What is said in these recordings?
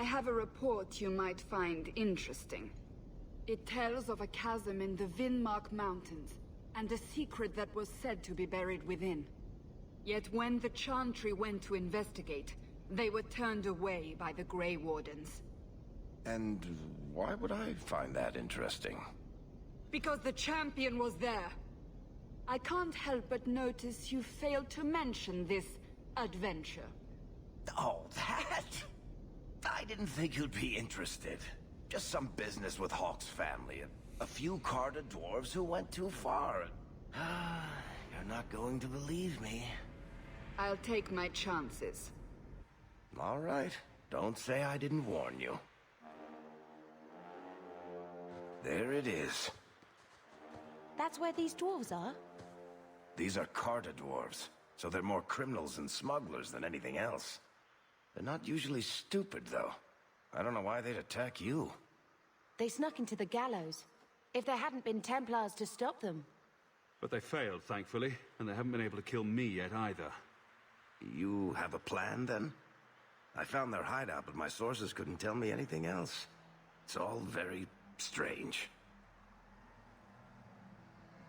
I have a report you might find interesting. It tells of a chasm in the Vinmark Mountains, and a secret that was said to be buried within. Yet when the Chantry went to investigate, they were turned away by the Grey Wardens. And why would I find that interesting? Because the champion was there. I can't help but notice you failed to mention this adventure. Oh, that? I didn't think you'd be interested. Just some business with Hawke's family. A few Carter dwarves who went too far. You're not going to believe me. I'll take my chances. All right. Don't say I didn't warn you. There it is. That's where these dwarves are? These are Carter dwarves, so they're more criminals and smugglers than anything else. They're not usually stupid, though. I don't know why they'd attack you. They snuck into the gallows. If there hadn't been Templars to stop them. But they failed, thankfully, and they haven't been able to kill me yet either. You have a plan, then? I found their hideout, but my sources couldn't tell me anything else. It's all very strange.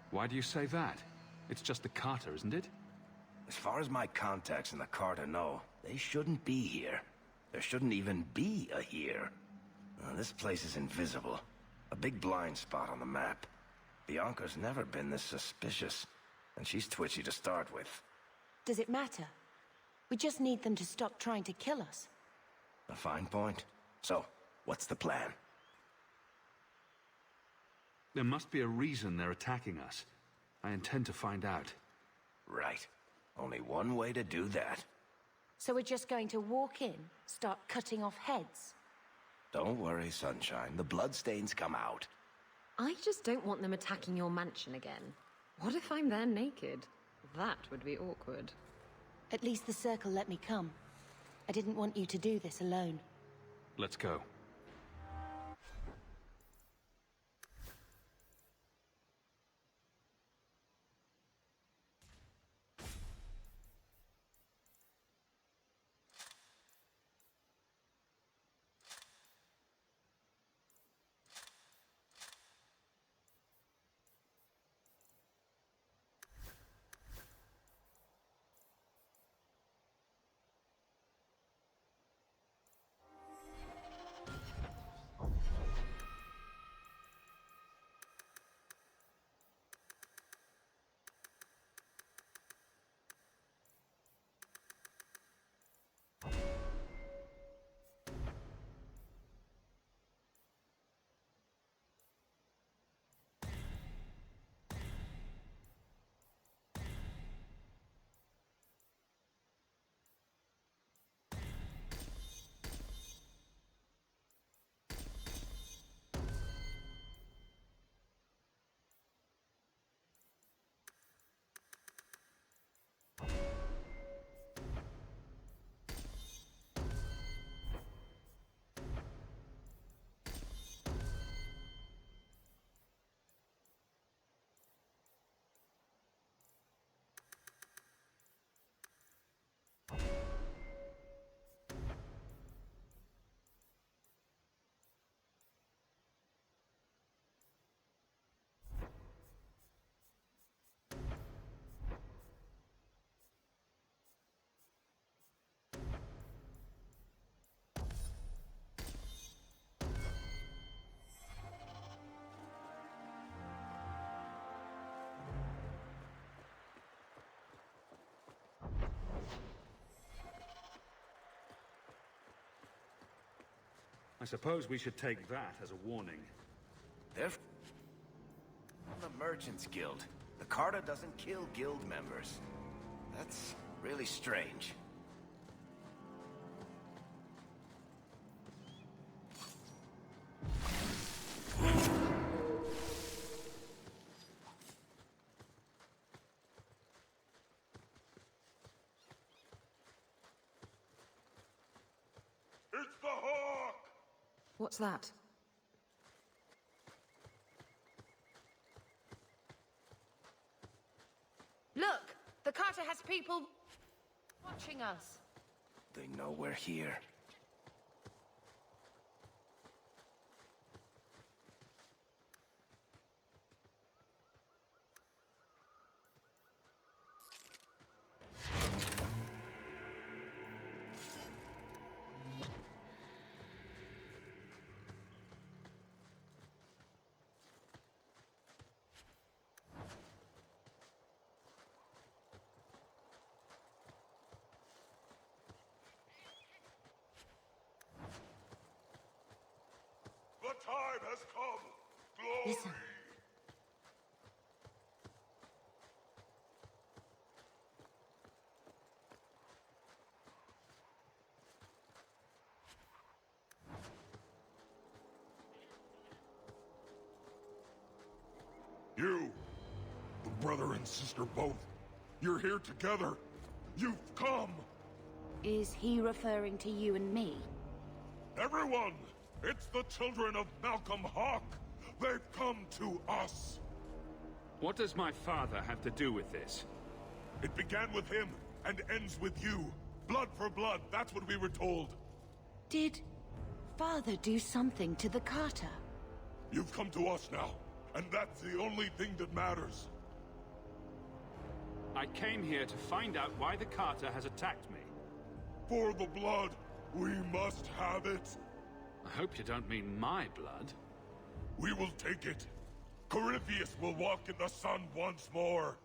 Why do you say that? It's just the Carter, isn't it? As far as my contacts in the Carter know, they shouldn't be here. There shouldn't even be a here. This place is invisible. A big blind spot on the map. Bianca's never been this suspicious, and she's twitchy to start with. Does it matter? We just need them to stop trying to kill us. A fine point. So, what's the plan? There must be a reason they're attacking us. I intend to find out. Right. Only one way to do that. So we're just going to walk in, start cutting off heads? Don't worry, Sunshine. The bloodstains come out. I just don't want them attacking your mansion again. What if I'm there naked? That would be awkward. At least the Circle let me come. I didn't want you to do this alone. Let's go. I suppose we should take that as a warning. They're from the Merchants Guild. The Carter doesn't kill guild members. That's really strange. It's the Hawk! What's that? Look! The Carter has people watching us. They know we're here. time has come. Glory. Listen. You, the brother and sister both, you're here together. You've come. Is he referring to you and me? Everyone, it's the children of Malcolm Hawke. They've come to us. What does my father have to do with this? It began with him and ends with you. Blood for blood, that's what we were told. Did Father do something to the Carter? You've come to us now, and that's the only thing that matters. I came here to find out why the Carter has attacked me. For the blood, we must have it. I hope you don't mean my blood. We will take it. Corypheus will walk in the sun once more.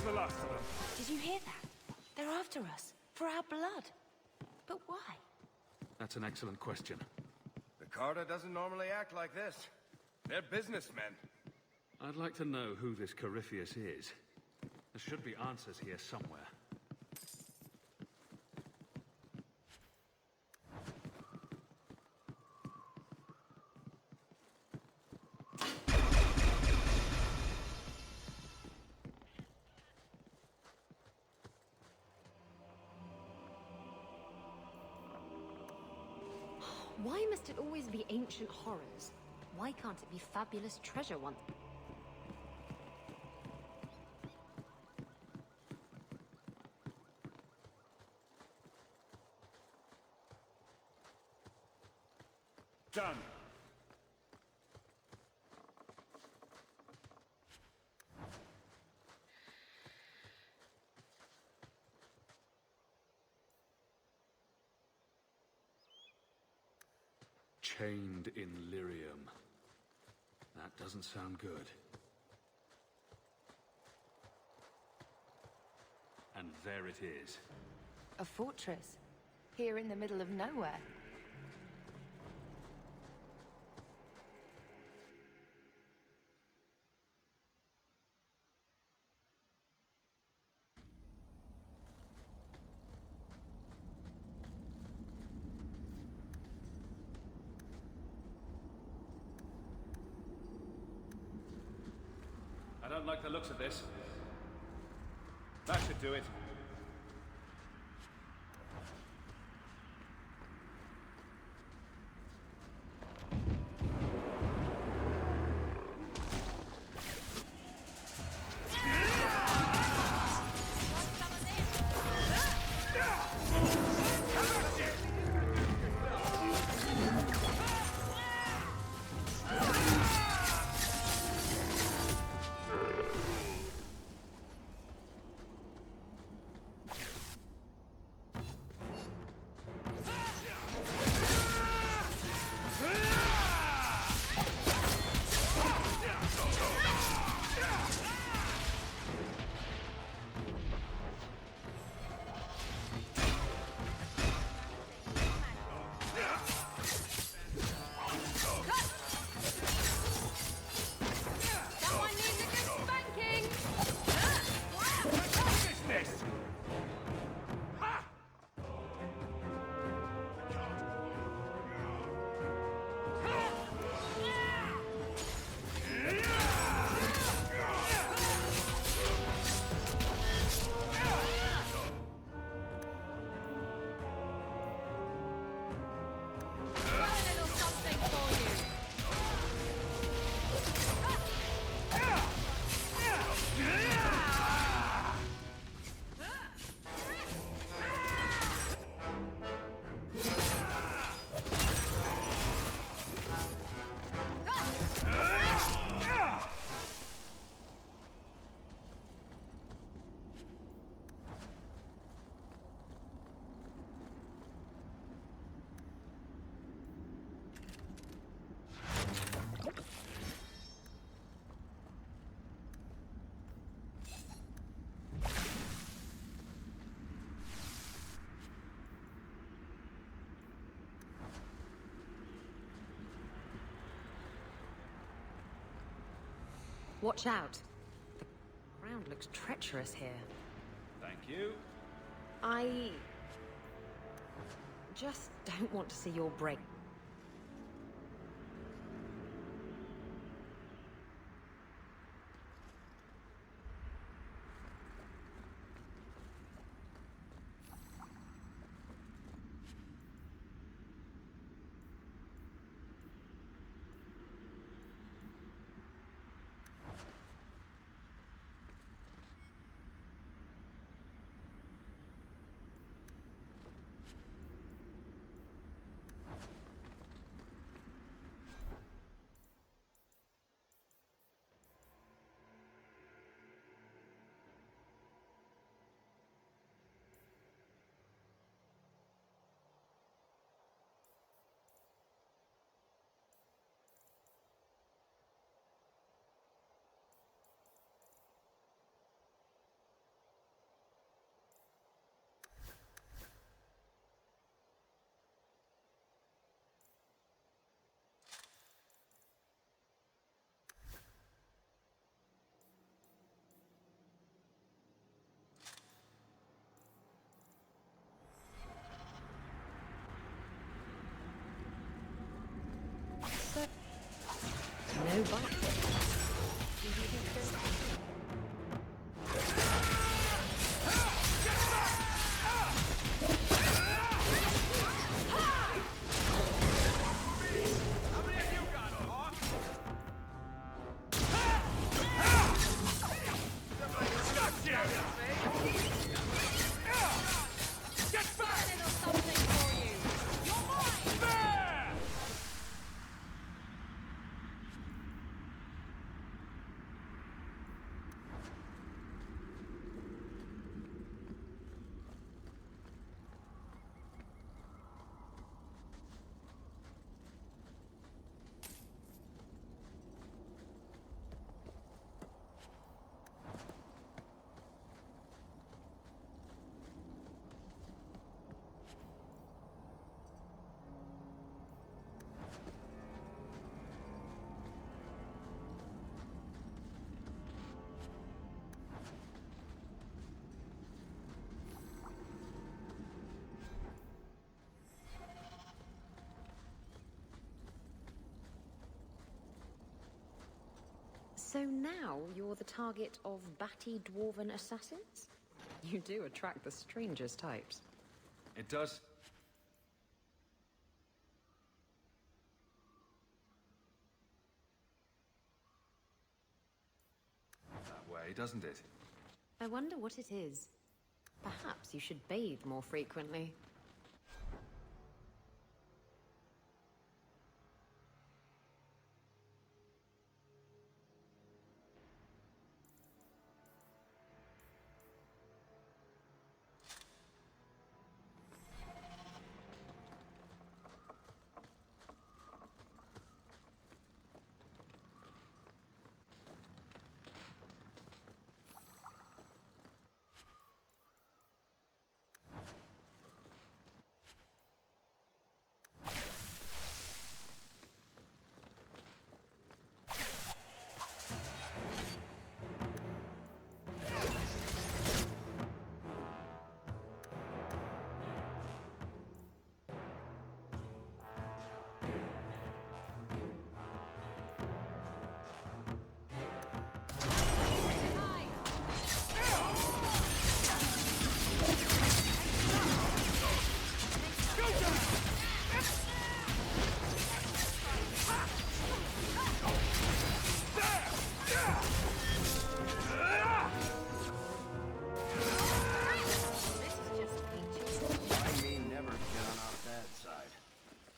The last of them. Did you hear that? They're after us. For our blood. But why? That's an excellent question. The Carter doesn't normally act like this. They're businessmen. I'd like to know who this Corypheus is. There should be answers here somewhere. Why must it always be ancient horrors? Why can't it be fabulous treasure once? Done. Chained in lyrium. That doesn't sound good. And there it is. A fortress. Here in the middle of nowhere. I don't like the looks of this. That should do it. Watch out. The ground looks treacherous here. Thank you. I just don't want to see your break. No bite. So now you're the target of batty dwarven assassins? You do attract the strangest types. It does. That way, doesn't it? I wonder what it is. Perhaps you should bathe more frequently.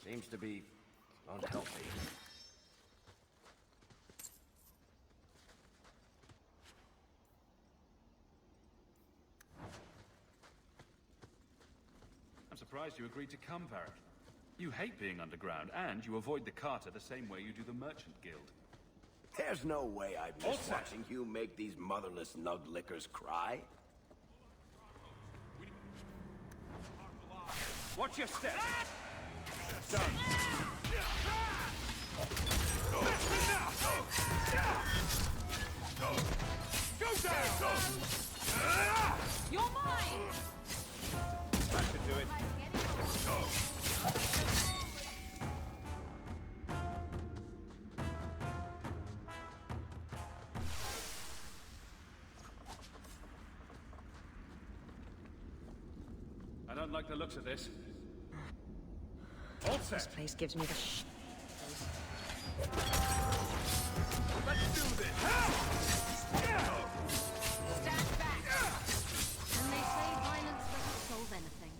Seems to be unhealthy. I'm surprised you agreed to come, Varric. You hate being underground, and you avoid the Carter the same way you do the Merchant Guild. There's no way I'd miss What's that? watching you make these motherless nug-lickers cry. Watch your step! Done. Go down! You're mine! That should do it. I don't like the looks of this. All This set. place gives me the Let's do this! Stand back! And they say violence doesn't solve anything.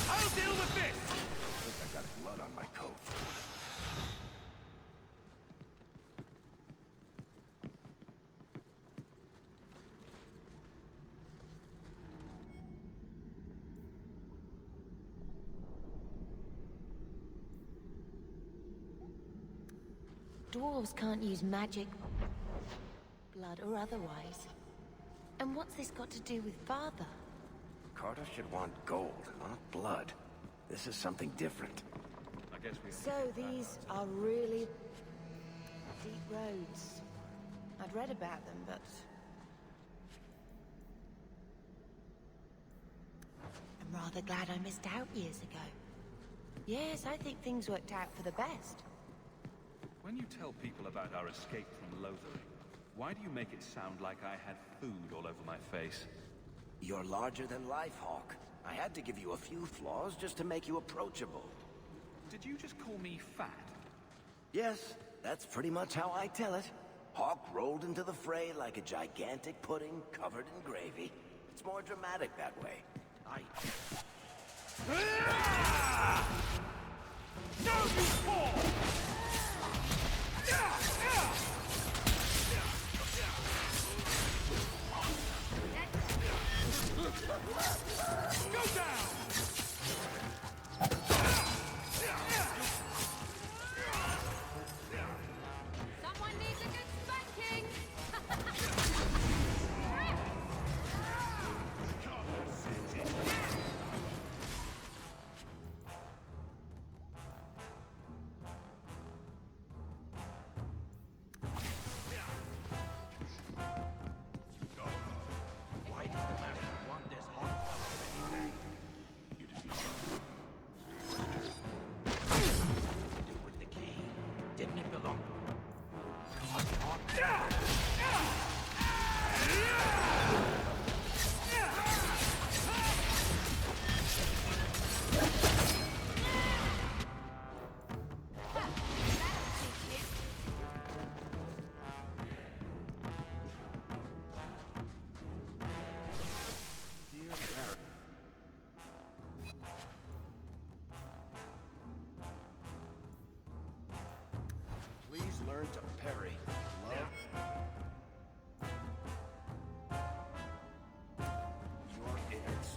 I'll deal with this! I think I got blood on my coat. Dwarves can't use magic, blood or otherwise. And what's this got to do with father? Carter should want gold, not blood. This is something different. I guess we... So these are really deep roads. I'd read about them, but I'm rather glad I missed out years ago. Yes, I think things worked out for the best. When you tell people about our escape from Lothering, why do you make it sound like I had food all over my face? You're larger than life, Hawk. I had to give you a few flaws just to make you approachable. Did you just call me fat? Yes, that's pretty much how I tell it. Hawk rolled into the fray like a gigantic pudding covered in gravy. It's more dramatic that way. Now you fall! Go down! Someone needs a good spanking! learn to parry. Love. Your innards.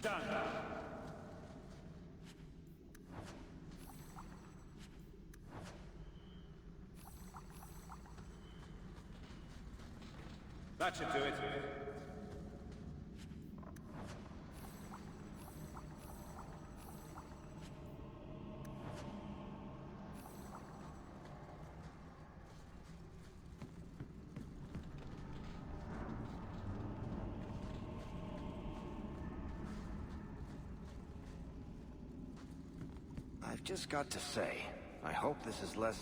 Done. That should do it. I've just got to say, I hope this is less...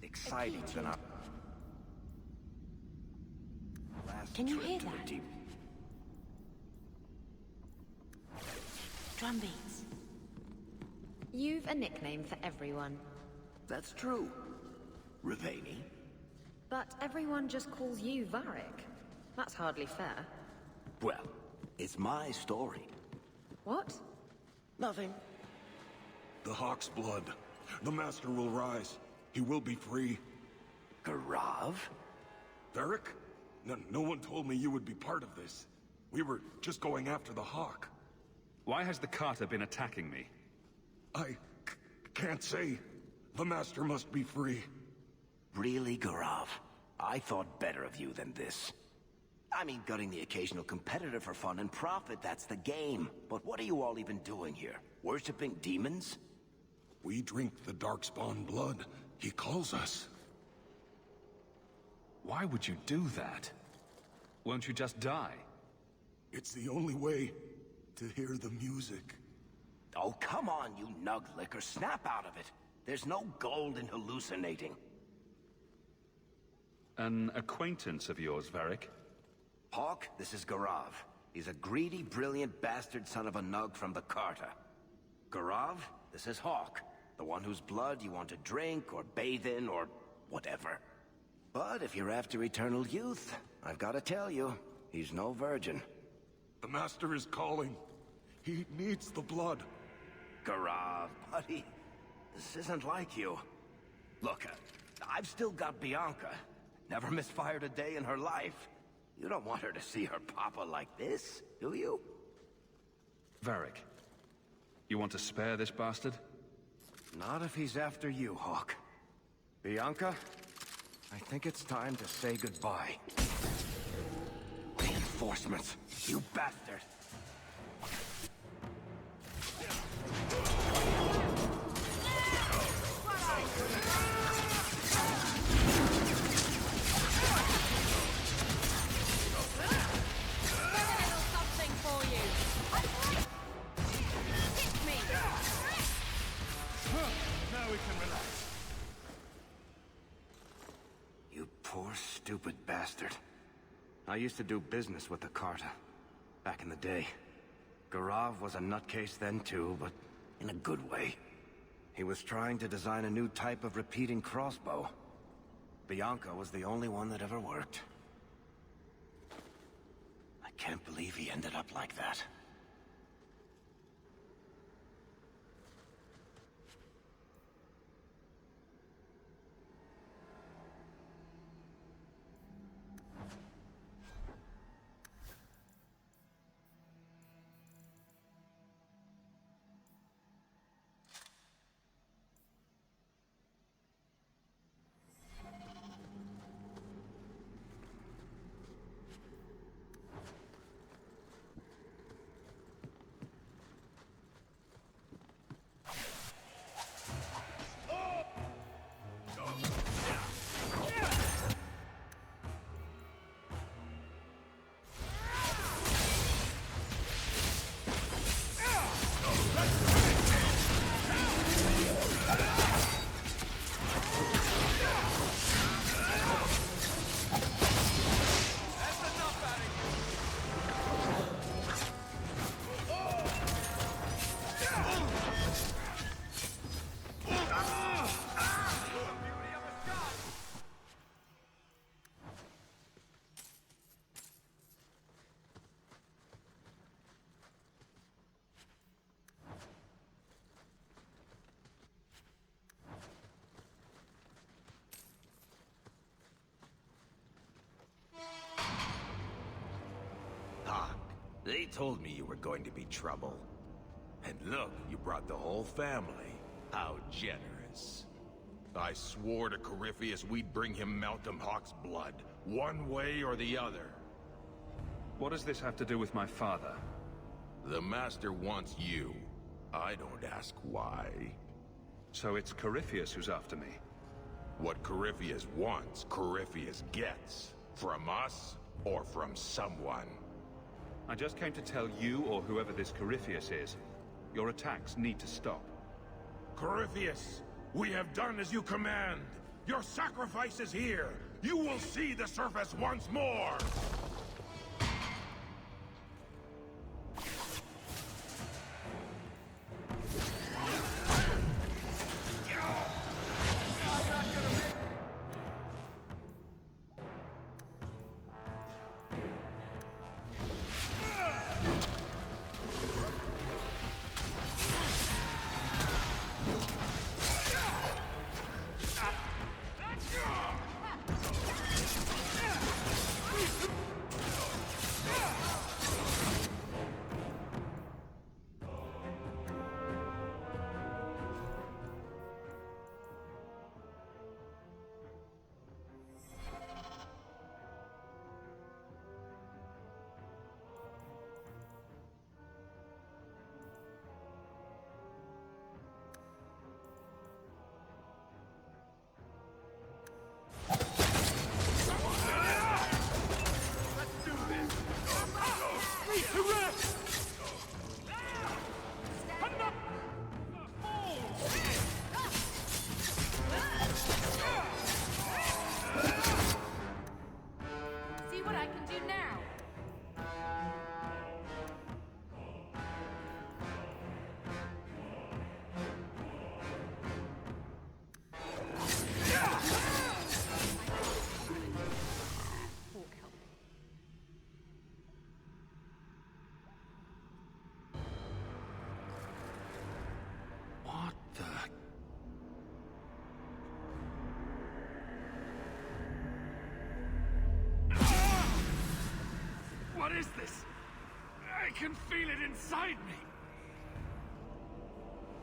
exciting than our... last Can you trip hear to a that? deep... Drum beats. You've a nickname for everyone, That's true. Riveni. but everyone just calls you Varric. That's hardly fair. Well, it's my story. What? Nothing. The Hawk's blood. The Master will rise. He will be free. Garav? Varric? No one told me you would be part of this. We were just going after the Hawk. Why has the Carter been attacking me? Can't say. The Master must be free. Really, Garav? I thought better of you than this. I mean, gutting the occasional competitor for fun and profit, that's the game. But what are you all even doing here? Worshipping demons? We drink the Darkspawn blood. He calls us. Why would you do that? Won't you just die? It's the only way to hear the music. Oh, come on, you nug licker. Snap out of it. There's no gold in hallucinating. An acquaintance of yours, Varric? Hawk, this is Garav. He's a greedy, brilliant bastard son of a nug from the Carter. Garav, this is Hawk. The one whose blood you want to drink, or bathe in, or whatever. But if you're after eternal youth, I've got to tell you, he's no virgin. The Master is calling. He needs the blood. Garav, buddy, this isn't like you. Look, I've still got Bianca. Never misfired a day in her life. You don't want her to see her papa like this, do you? Varric, you want to spare this bastard? Not if he's after you, Hawk. Bianca, I think it's time to say goodbye. Reinforcements, you bastard! Now we can relax. You poor, stupid bastard. I used to do business with the Carter. Back in the day. Garav was a nutcase then too, but in a good way. He was trying to design a new type of repeating crossbow. Bianca was the only one that ever worked. I can't believe he ended up like that. They told me you were going to be trouble. And look, you brought the whole family. How generous. I swore to Corypheus we'd bring him Malcolm Hawke's blood, one way or the other. What does this have to do with my father? The Master wants you. I don't ask why. So it's Corypheus who's after me. What Corypheus wants, Corypheus gets. From us, or from someone. I just came to tell you, or whoever this Corypheus is, your attacks need to stop. Corypheus, we have done as you command. Your sacrifice is here. You will see the surface once more. What is this? I can feel it inside me.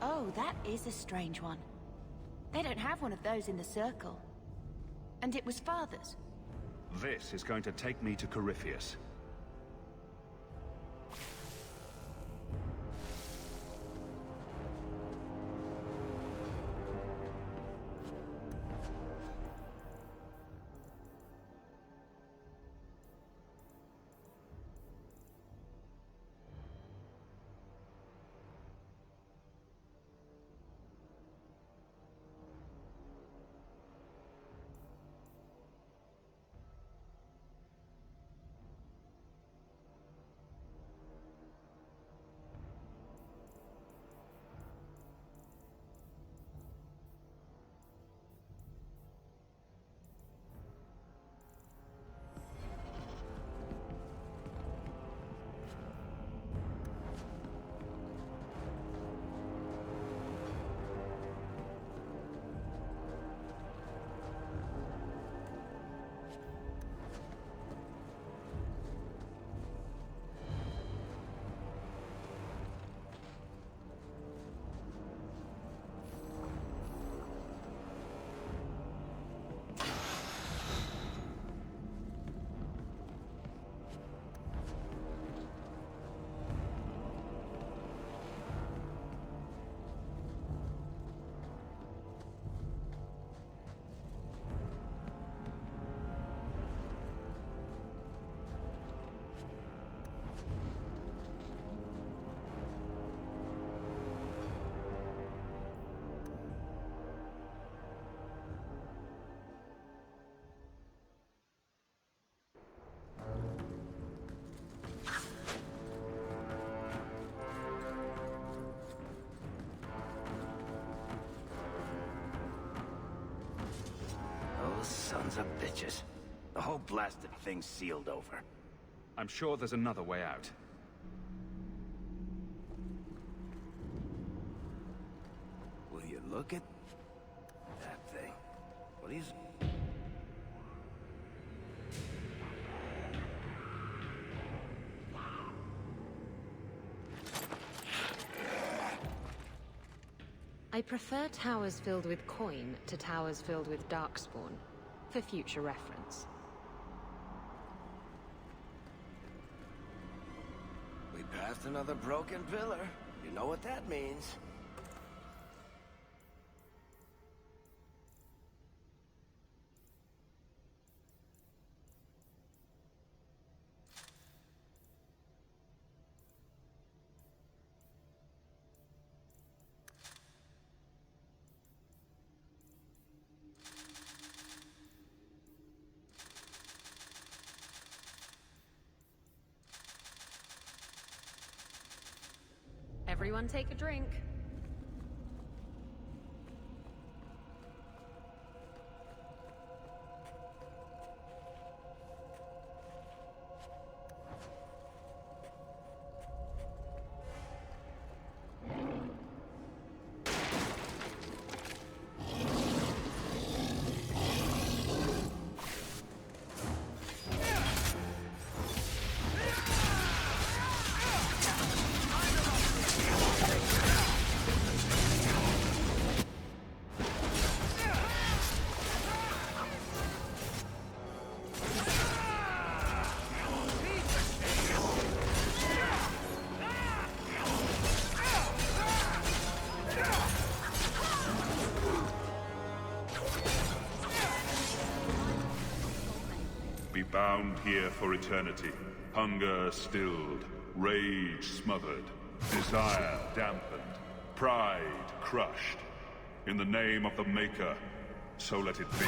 Oh, that is a strange one. They don't have one of those in the Circle. And it was Father's. This is going to take me to Corypheus. Sons of bitches. The whole blasted thing's sealed over. I'm sure there's another way out. Will you look at that thing? What is... I prefer towers filled with coin to towers filled with darkspawn, for future reference. We passed another broken pillar. You know what that means. Everyone take a drink. Be bound here for eternity. Hunger stilled, rage smothered, desire dampened, pride crushed. In the name of the Maker, so let it be.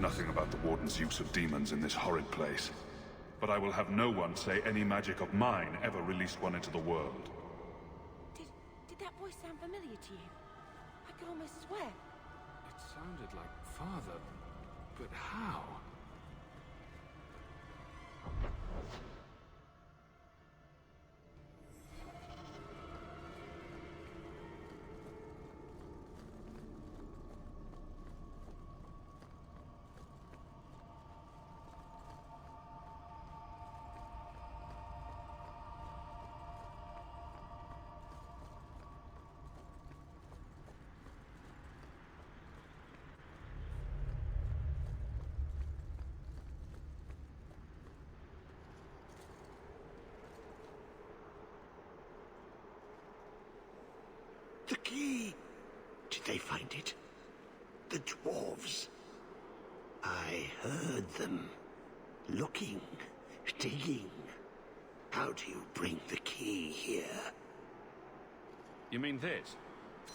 Nothing about the Warden's use of demons in this horrid place. But I will have no one say any magic of mine ever released one into the world. Did that voice sound familiar to you? I could almost swear. It sounded like Father, but how? The key! Did they find it? The dwarves. I heard them. Looking, digging. How do you bring the key here? You mean this?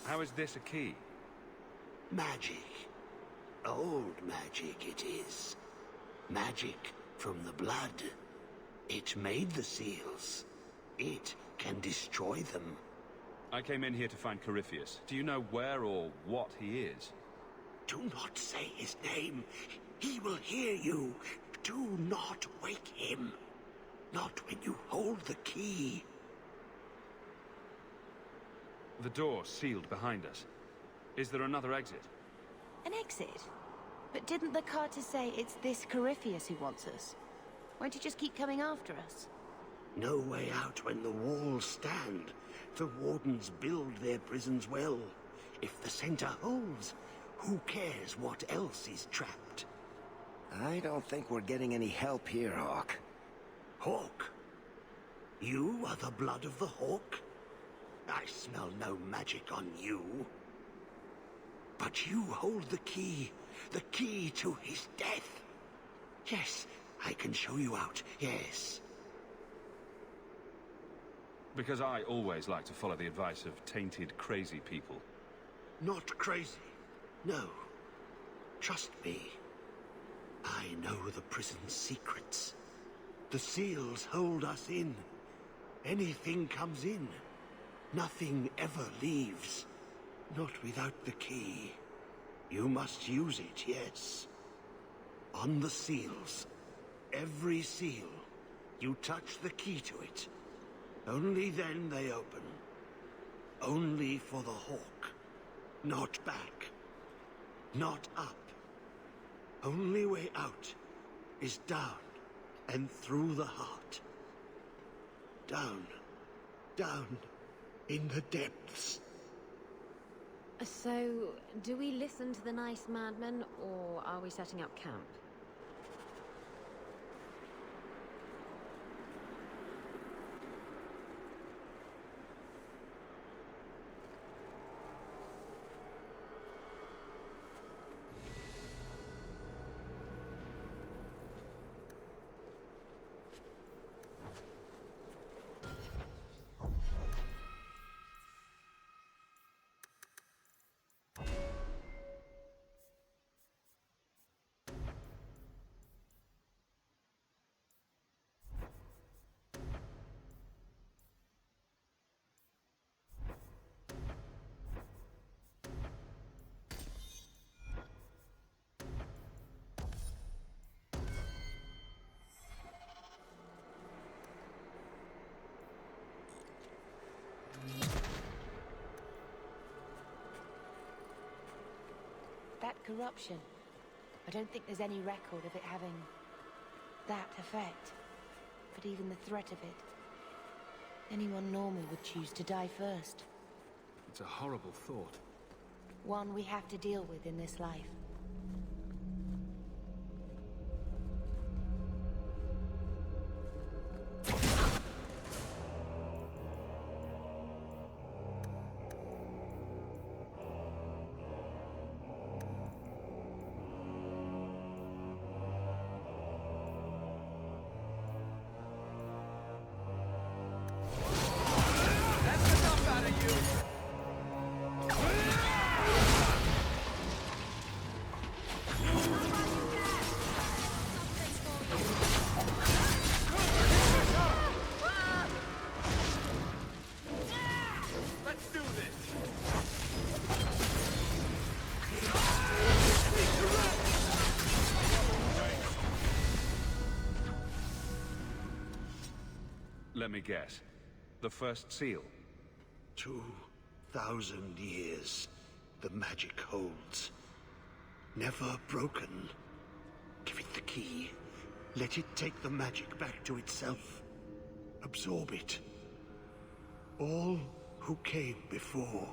How is this a key? Magic. Old magic it is. Magic from the blood. It made the seals. It can destroy them. I came in here to find Corypheus. Do you know where or what he is? Do not say his name. He will hear you. Do not wake him. Not when you hold the key. The door sealed behind us. Is there another exit? An exit? But didn't the Carter say it's this Corypheus who wants us? Won't you just keep coming after us? No way out when the walls stand. The wardens build their prisons well. If the center holds, who cares what else is trapped? I don't think we're getting any help here, Hawk. Hawk? You are the blood of the Hawk? I smell no magic on you. But you hold the key to his death. Yes, I can show you out, yes. Because I always like to follow the advice of tainted, crazy people. Not crazy. No. Trust me. I know the prison's secrets. The seals hold us in. Anything comes in. Nothing ever leaves. Not without the key. You must use it, yes. On the seals. Every seal. You touch the key to it. Only then they open. Only for the Hawk. Not back. Not up. Only way out is down and through the heart. Down. Down in the depths. So, do we listen to the nice madmen, or are we setting up camp? That corruption. I don't think there's any record of it having that effect. But even the threat of it. Anyone normal would choose to die first. It's a horrible thought. One we have to deal with in this life. Let me guess. The first seal? 2,000 years the magic holds. Never broken. Give it the key. Let it take the magic back to itself. Absorb it. All who came before.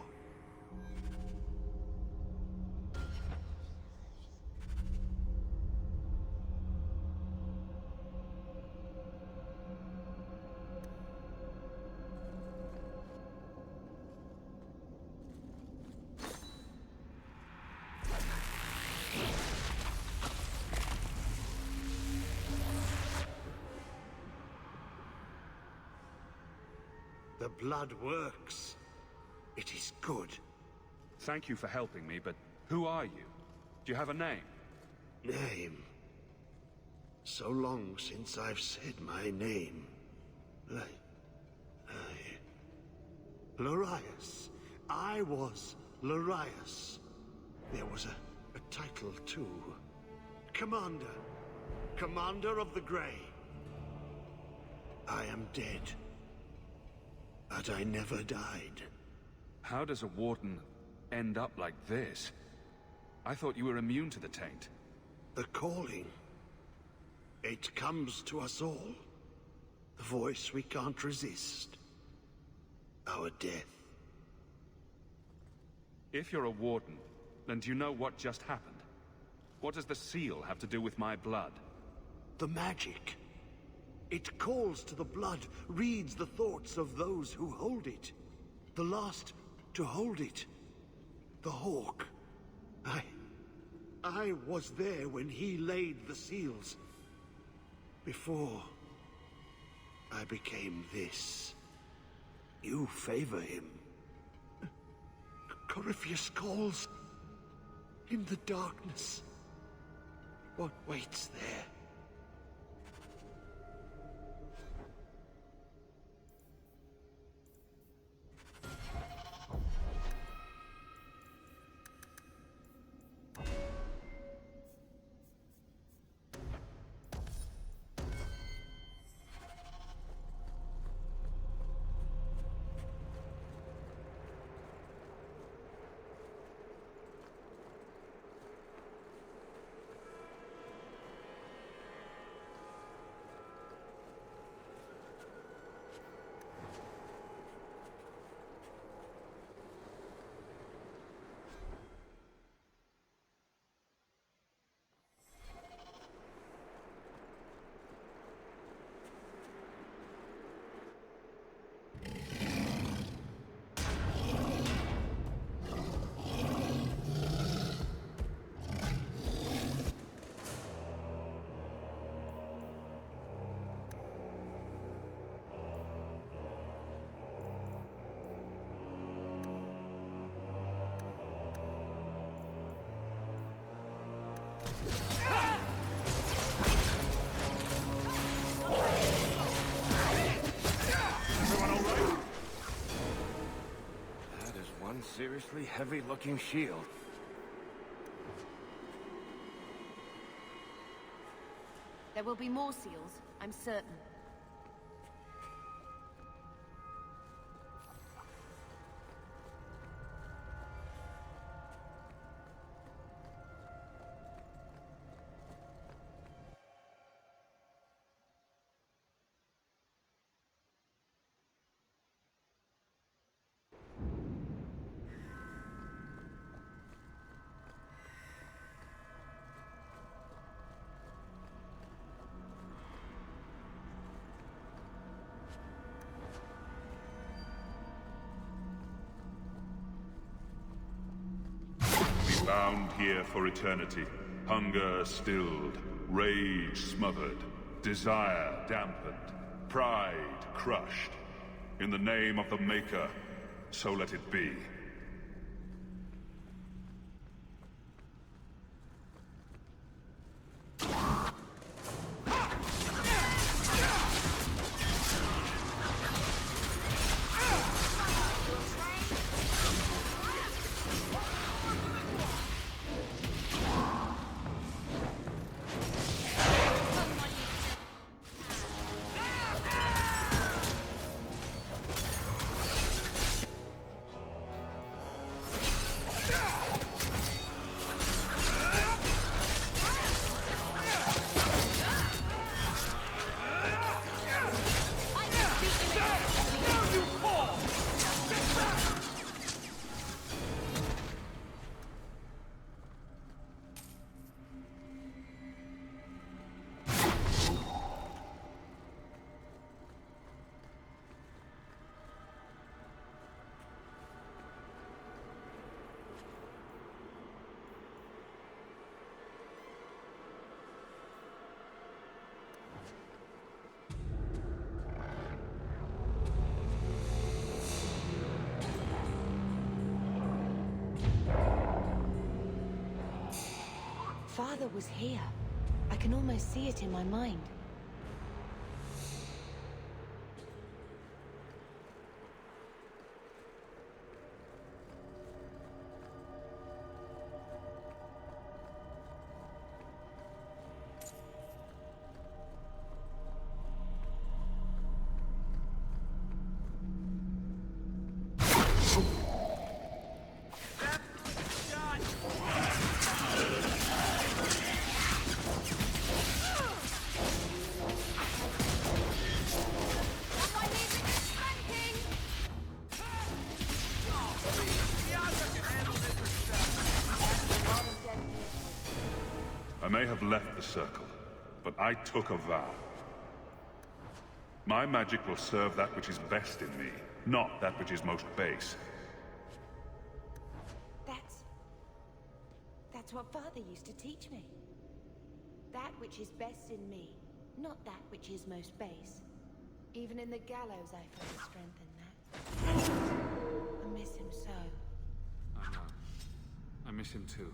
blood works. It is good. Thank you for helping me, but who are you? Do you have a name? Name? So long since I've said my name. Larius. I was Larius. There was a title, too. Commander. Commander of the Grey. I am dead. But I never died. How does a warden end up like this? I thought you were immune to the taint. The calling. It comes to us all. The voice we can't resist. Our death. If you're a warden, then do you know what just happened? What does the seal have to do with my blood? The magic. It calls to the blood, reads the thoughts of those who hold it. The last to hold it. The Hawk. I was there when he laid the seals. Before I became this. You favor him. Corypheus calls. In the darkness. What waits there? Seriously heavy-looking shield. There will be more seals, I'm certain. Bound here for eternity. Hunger stilled, rage smothered, desire dampened, pride crushed. In the name of the Maker, so let it be. Father was here. I can almost see it in my mind. I may have left the circle, but I took a vow. My magic will serve that which is best in me, not that which is most base. That's what Father used to teach me. That which is best in me, not that which is most base. Even in the gallows I found strength in that. I miss him so. I know. I miss him too.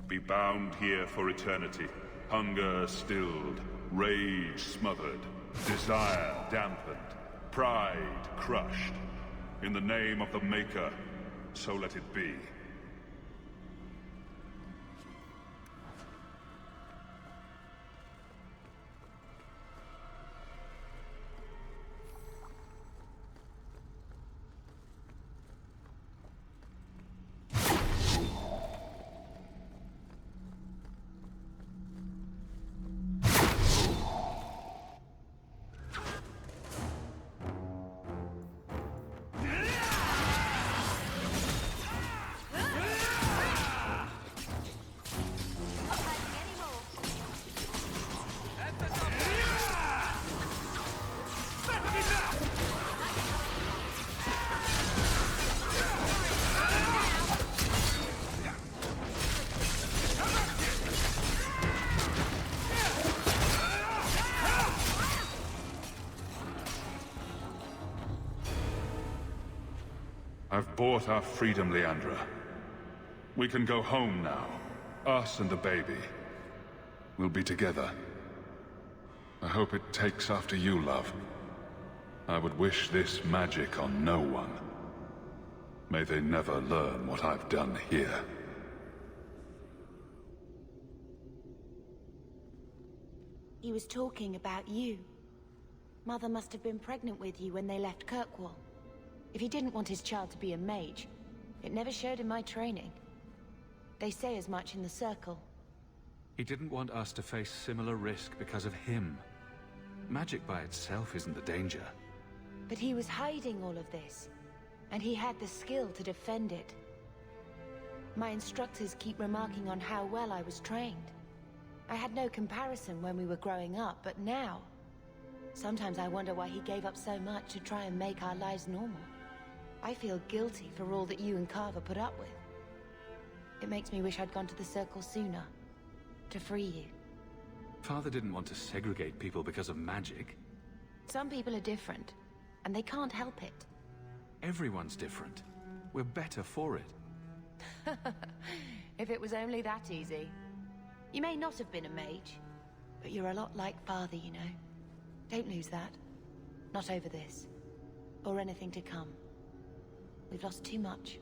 Be bound here for eternity. Hunger stilled, rage smothered, desire dampened, pride crushed. In the name of the Maker, so let it be. I've bought our freedom, Leandra. We can go home now. Us and the baby. We'll be together. I hope it takes after you, love. I would wish this magic on no one. May they never learn what I've done here. He was talking about you. Mother must have been pregnant with you when they left Kirkwall. If he didn't want his child to be a mage, it never showed in my training. They say as much in the Circle. He didn't want us to face similar risk because of him. Magic by itself isn't the danger. But he was hiding all of this, and he had the skill to defend it. My instructors keep remarking on how well I was trained. I had no comparison when we were growing up, but now... Sometimes I wonder why he gave up so much to try and make our lives normal. I feel guilty for all that you and Carver put up with. It makes me wish I'd gone to the Circle sooner. To free you. Father didn't want to segregate people because of magic. Some people are different, and they can't help it. Everyone's different. We're better for it. If it was only that easy. You may not have been a mage, but you're a lot like Father, you know. Don't lose that. Not over this. Or anything to come. We've lost too much.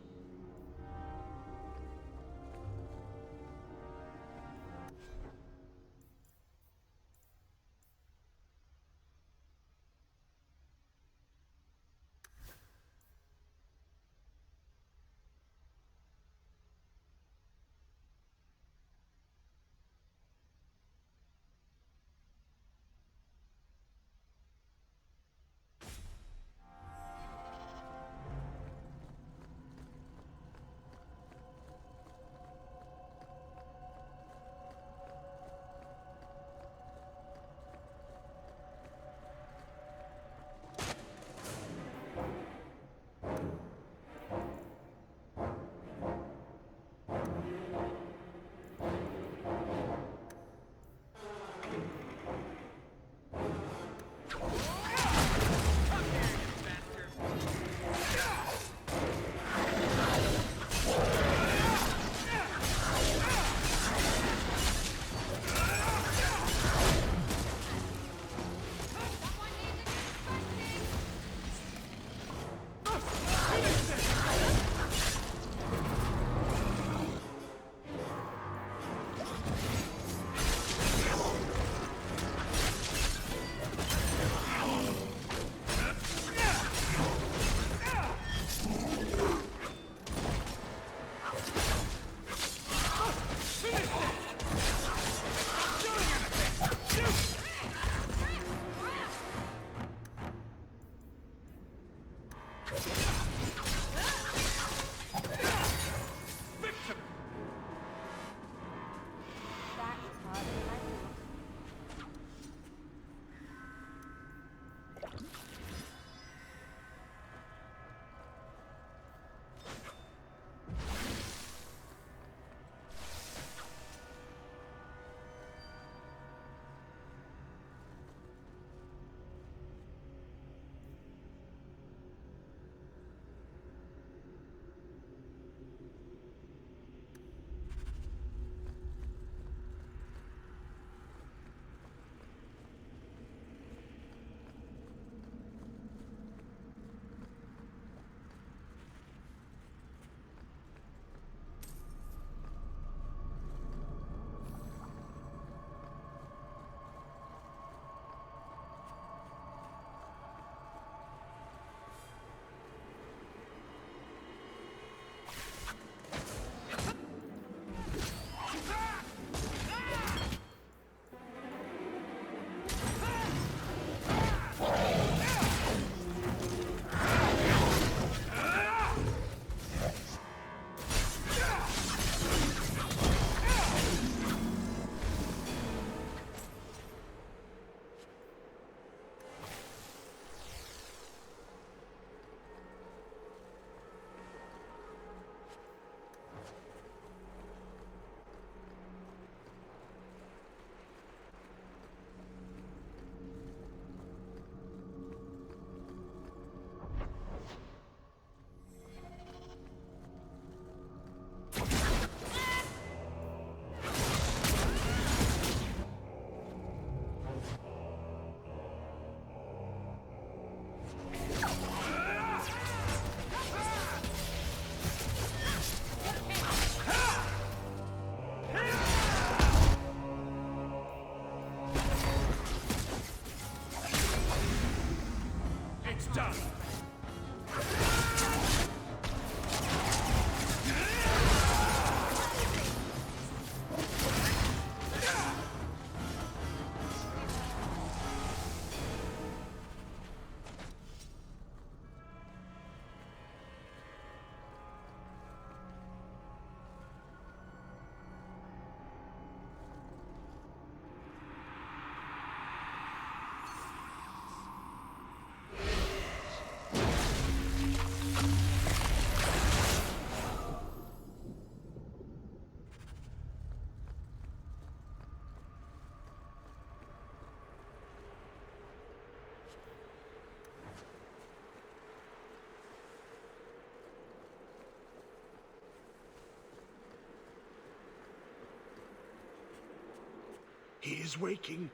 is waking.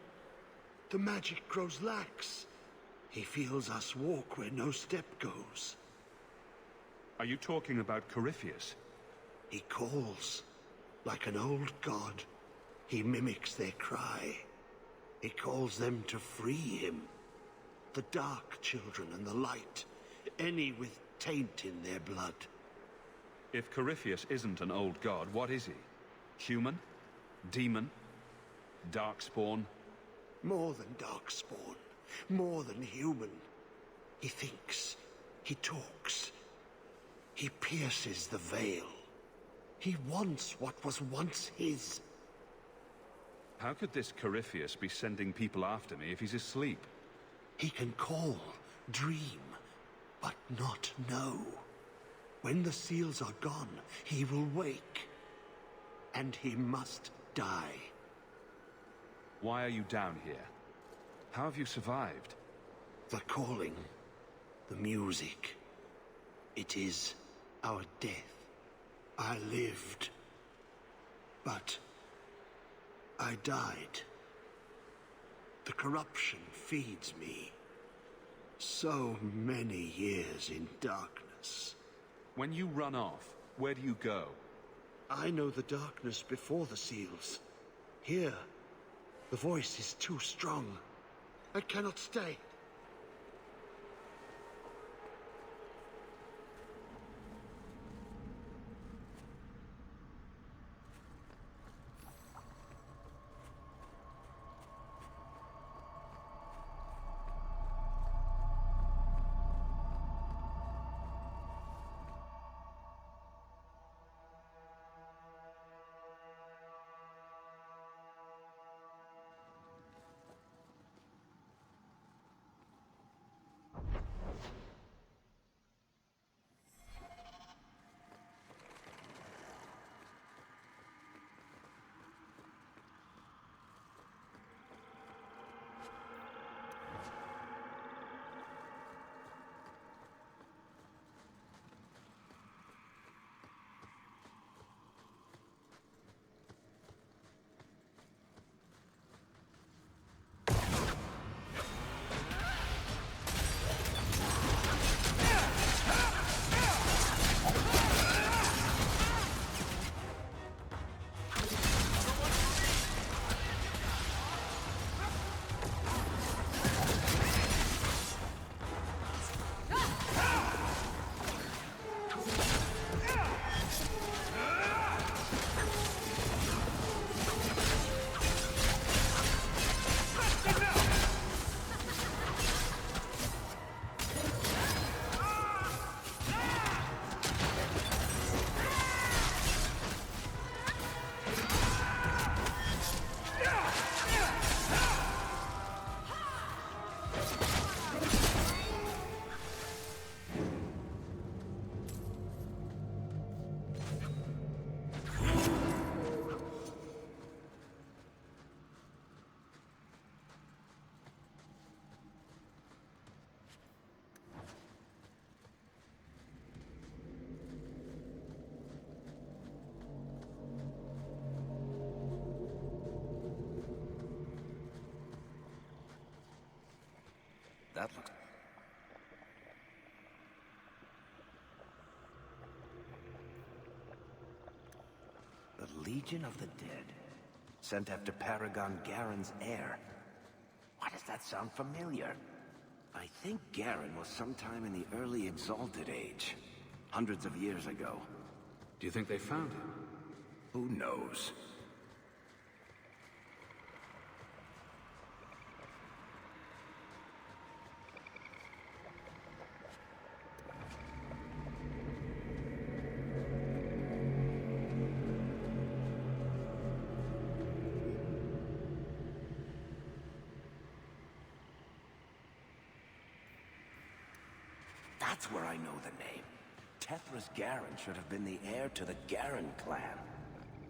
The magic grows lax. He feels us walk where no step goes. Are you talking about Corypheus? He calls, like an old god. He mimics their cry. He calls them to free him. The Dark Children and the Light. Any with taint in their blood. If Corypheus isn't an old god, what is he? Human? Demon? Darkspawn? More than Darkspawn. More than human. He thinks. He talks. He pierces the veil. He wants what was once his. How could this Corypheus be sending people after me if he's asleep? He can call, dream, but not know. When the seals are gone, he will wake. And he must die. Why are you down here? How have you survived? The calling, the music. It is our death. I lived, but I died. The corruption feeds me. So many years in darkness. When you run off, where do you go? I know the darkness before the seals. Here, the voice is too strong. I cannot stay. That looks... The Legion of the Dead. Sent after Paragon Garen's heir. Why does that sound familiar? I think Garen was sometime in the early Exalted Age. Hundreds of years ago. Do you think they found him? Who knows? That's where I know the name. Tethras Garen should have been the heir to the Garen clan.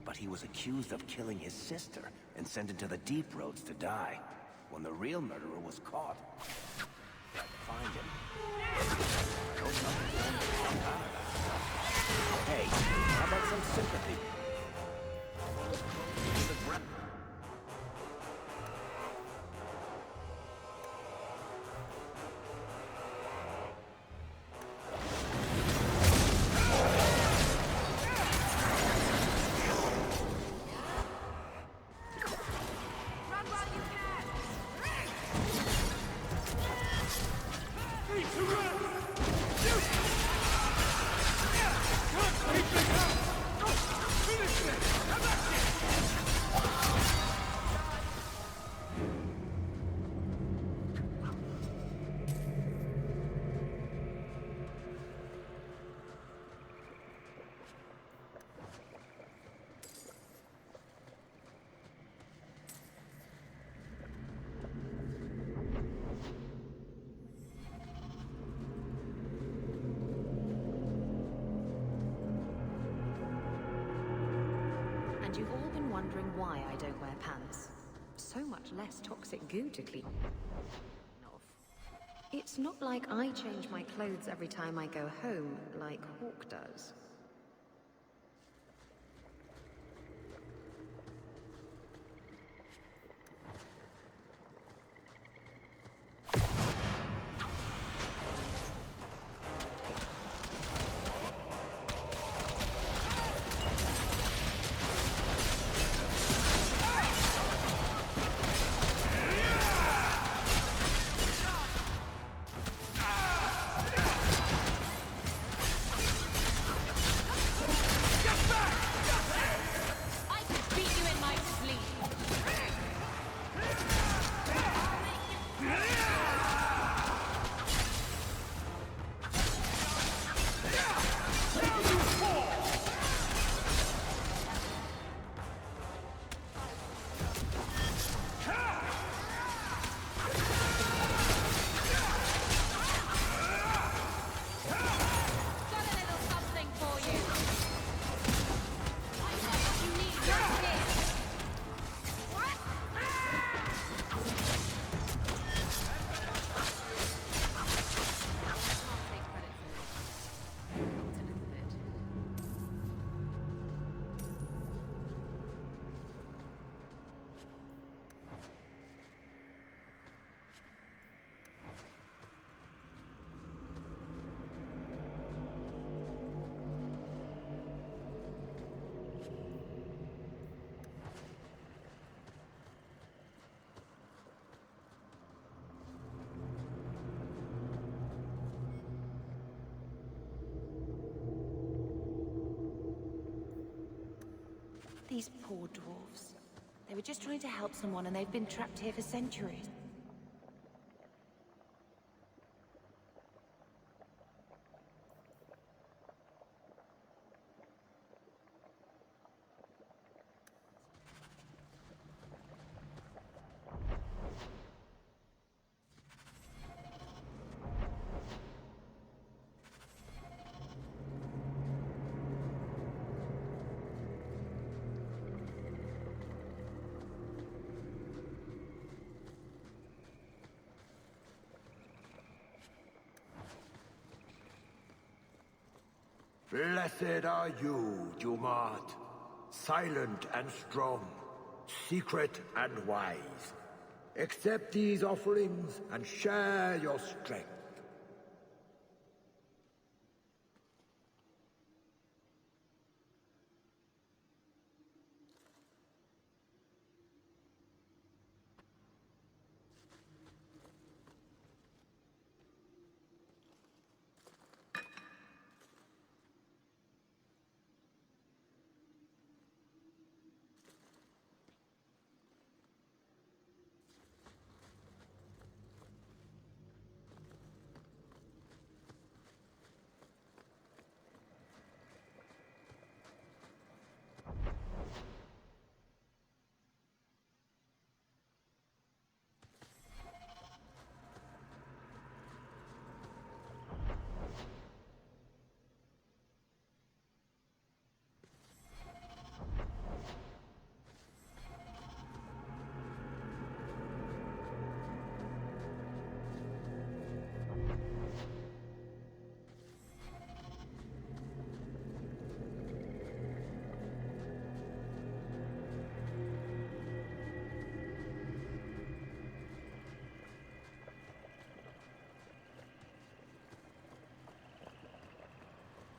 But he was accused of killing his sister and sent into the Deep Roads to die. When the real murderer was caught, tried to find him. I hope nothing's going to come out of that. Hey, how about some sympathy? And you've all been wondering why I don't wear pants. So much less toxic goo to clean off. It's not like I change my clothes every time I go home, like Hawk does. These poor dwarves. They were just trying to help someone and they've been trapped here for centuries. Blessed are you, Dumart. Silent and strong, secret and wise. Accept these offerings and share your strength.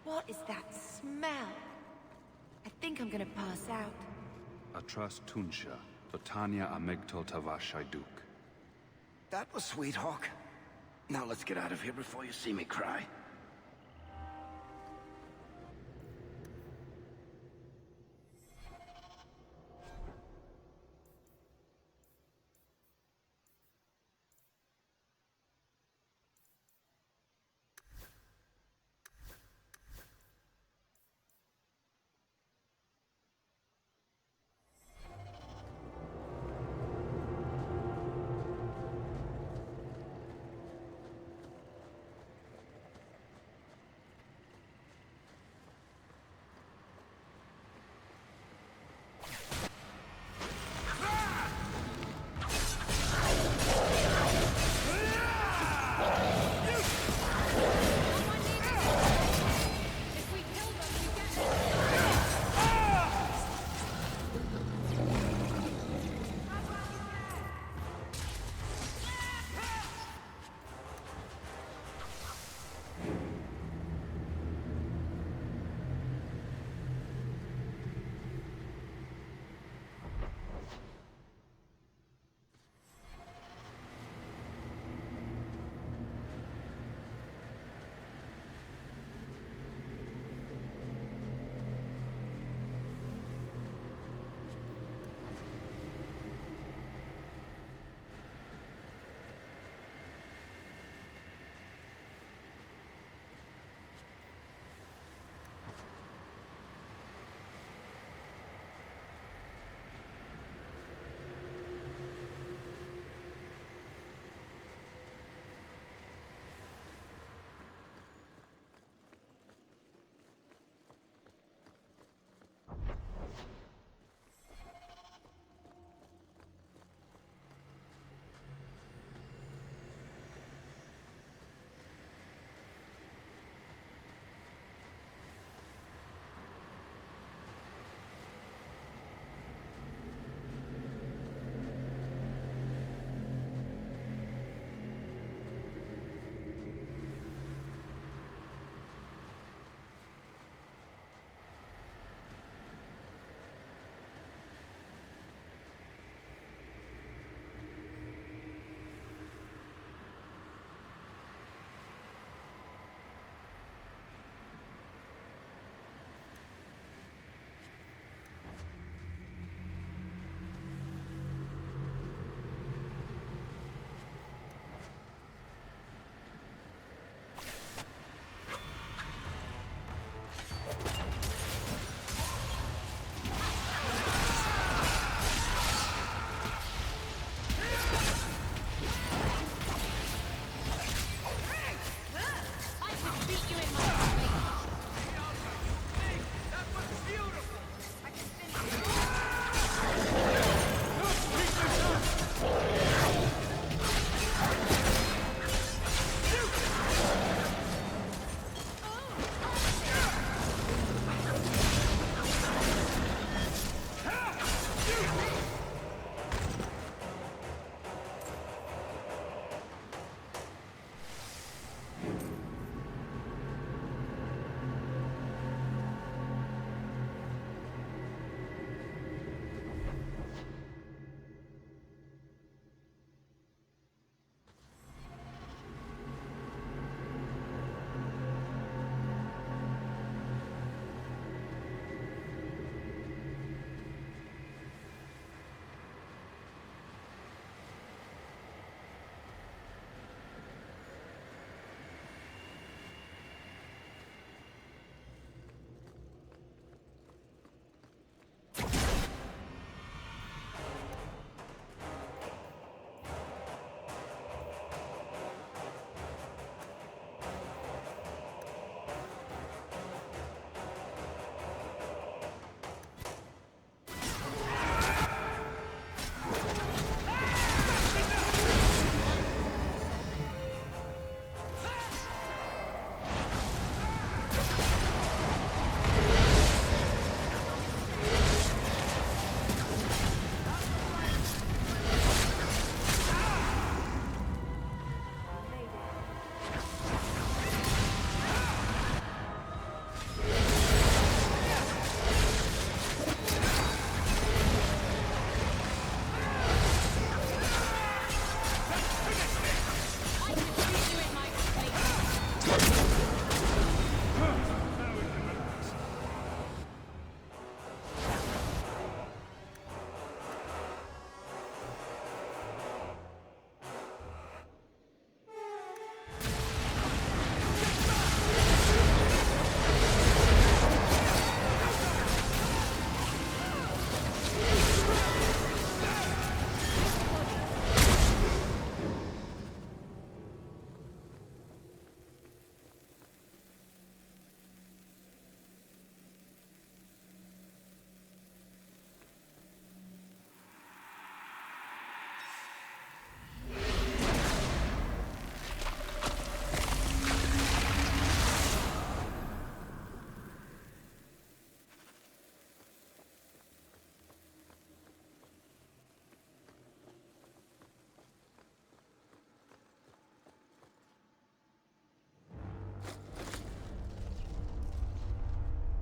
What is that smell? I think I'm gonna pass out. Atras Tunsha, Totania Amigto Tavashaiduk. That was sweet, Hawk. Now let's get out of here before you see me cry.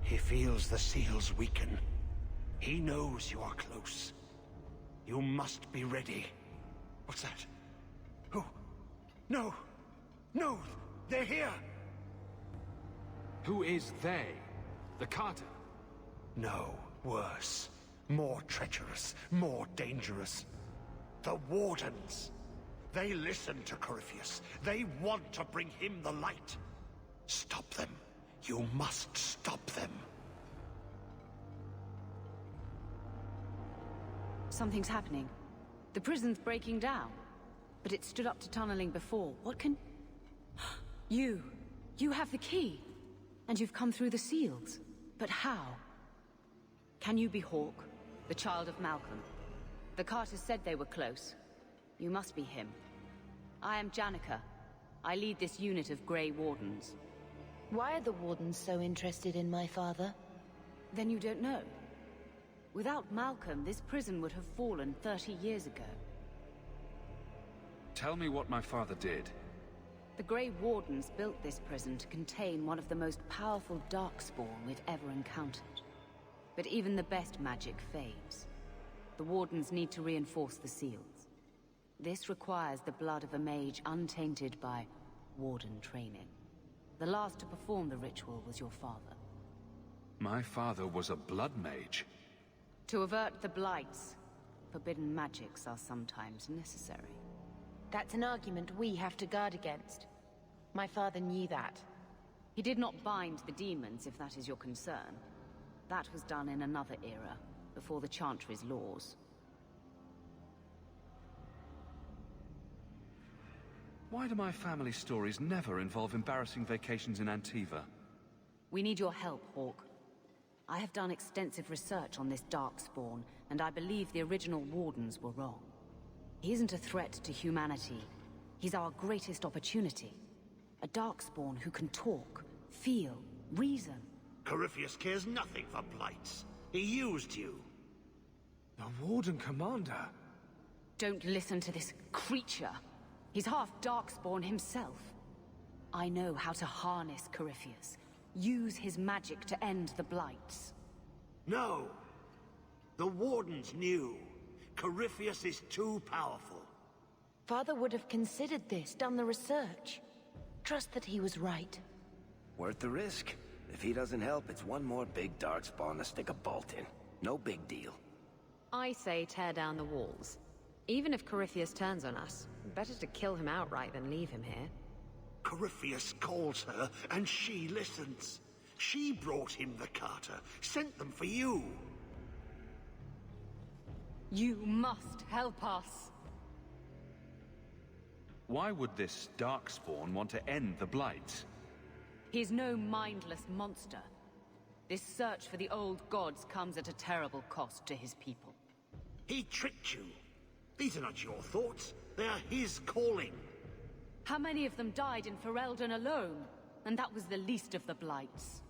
He feels the seals weaken. He knows you are close. You must be ready. What's that? Oh, no! No! They're here! Who is they? The Carter? No, worse. More treacherous, more dangerous. The Wardens. They listen to Corypheus. They want to bring him the light. Stop them. You must stop them. Something's happening. The prison's breaking down. But it stood up to tunneling before. What can... You! You have the key! And you've come through the seals. But how? Can you be Hawke, the child of Malcolm? The Carters said they were close. You must be him. I am Janica. I lead this unit of Grey Wardens. Why are the Wardens so interested in my father? Then you don't know. Without Malcolm, this prison would have fallen 30 years ago. Tell me what my father did. The Grey Wardens built this prison to contain one of the most powerful Darkspawn we've ever encountered. But even the best magic fades. The Wardens need to reinforce the seals. This requires the blood of a mage untainted by Warden training. The last to perform the ritual was your father. My father was a blood mage. To avert the blights, forbidden magics are sometimes necessary. That's an argument we have to guard against. My father knew that. He did not bind the demons, if that is your concern. That was done in another era, before the Chantry's laws. Why do my family stories never involve embarrassing vacations in Antiva? We need your help, Hawke. I have done extensive research on this Darkspawn, and I believe the original Wardens were wrong. He isn't a threat to humanity. He's our greatest opportunity. A Darkspawn who can talk, feel, reason. Corypheus cares nothing for blights. He used you. The Warden Commander? Don't listen to this creature. He's half Darkspawn himself. I know how to harness Corypheus. Use his magic to end the blights. No. The Wardens knew. Corypheus is too powerful. Father would have considered this, done the research. Trust that he was right. Worth the risk. If he doesn't help, it's one more big Darkspawn to stick a bolt in. No big deal. I say tear down the walls. Even if Corypheus turns on us, better to kill him outright than leave him here. Corypheus calls her, and she listens. She brought him the Carter, sent them for you. You must help us. Why would this Darkspawn want to end the Blights? He's no mindless monster. This search for the old gods comes at a terrible cost to his people. He tricked you. These are not your thoughts. They are his calling. How many of them died in Ferelden alone? And that was the least of the blights.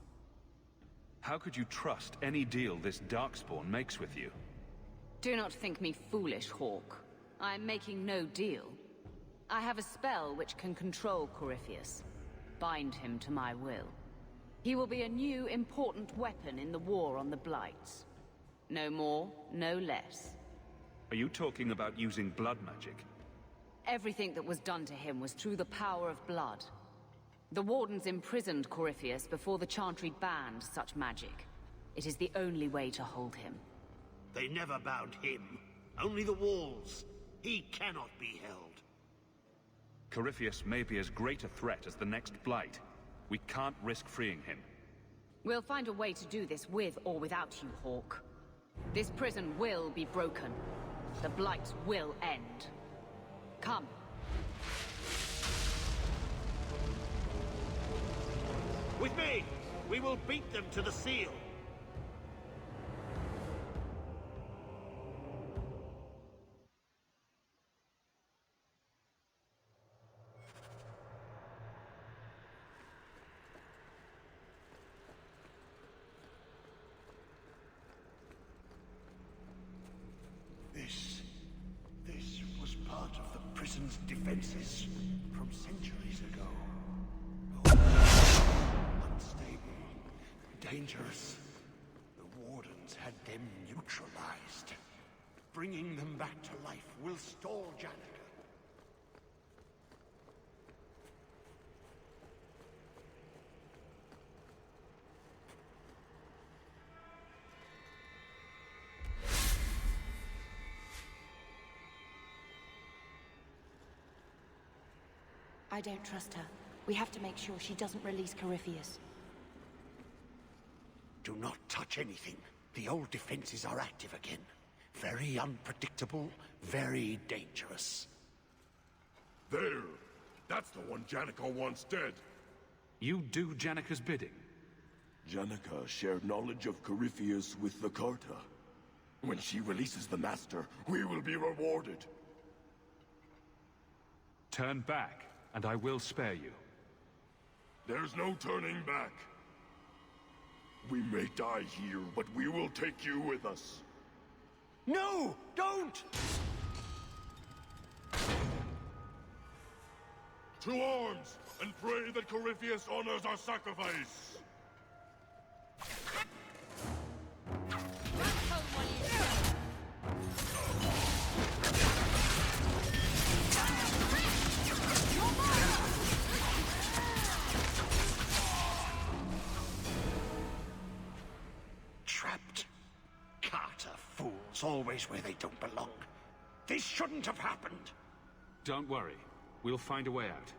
How could you trust any deal this Darkspawn makes with you? Do not think me foolish, Hawke. I am making no deal. I have a spell which can control Corypheus. Bind him to my will. He will be a new, important weapon in the war on the blights. No more, no less. Are you talking about using blood magic? Everything that was done to him was through the power of blood. The Wardens imprisoned Corypheus before the Chantry banned such magic. It is the only way to hold him. They never bound him. Only the walls. He cannot be held. Corypheus may be as great a threat as the next Blight. We can't risk freeing him. We'll find a way to do this with or without you, Hawke. This prison will be broken. The Blight will end. Come. With me! We will beat them to the seal! This was part of the prison's defenses from centuries ago. Unstable, dangerous. The Wardens had them neutralized. Bringing them back to life will stall Janica. I don't trust her. We have to make sure she doesn't release Corypheus. Do not touch anything. The old defenses are active again. Very unpredictable, very dangerous. There! That's the one Janica wants dead. You do Janica's bidding? Janica shared knowledge of Corypheus with the Carta. When she releases the Master, we will be rewarded. Turn back, and I will spare you. There's no turning back. We may die here, but we will take you with us. No! Don't! To arms, and pray that Corypheus honors our sacrifice! Trapped. Carter fools, always where they don't belong. This shouldn't have happened. Don't worry. We'll find a way out.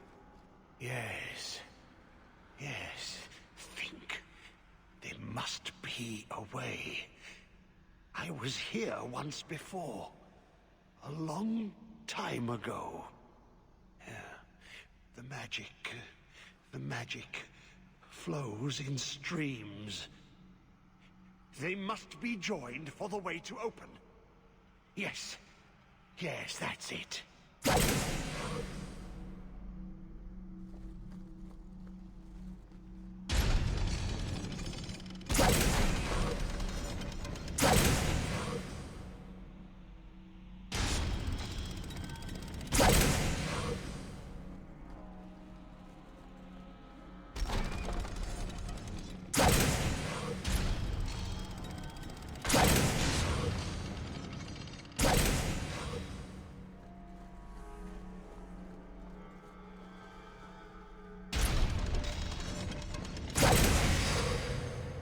Yes. Yes. Think. There must be a way. I was here once before. A long time ago. Yeah. The magic flows in streams. They must be joined for the way to open. Yes. Yes, that's it.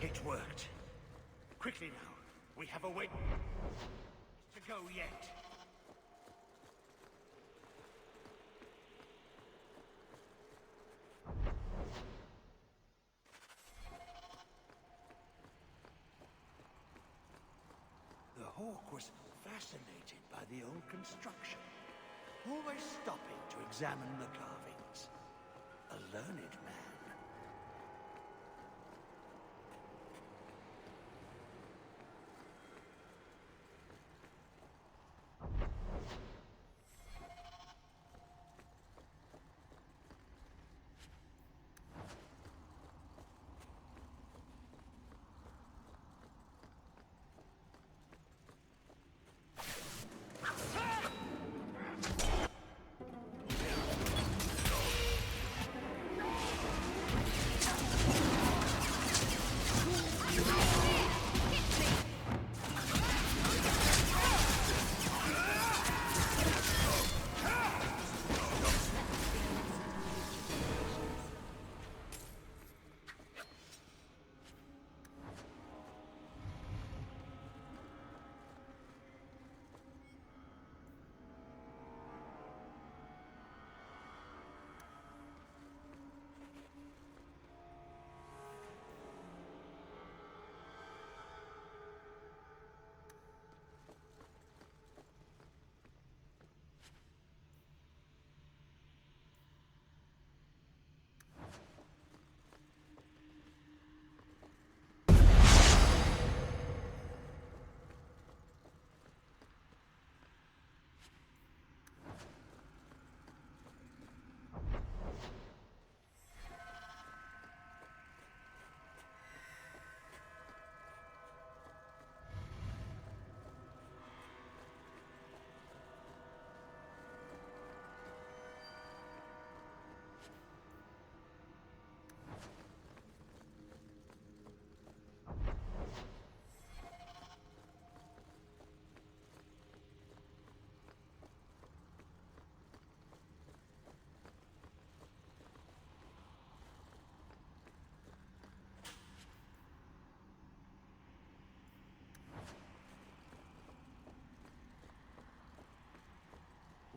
It worked. Quickly now. We have a way to go yet. The Hawk was fascinated by the old construction, always stopping to examine the carvings. A learned man.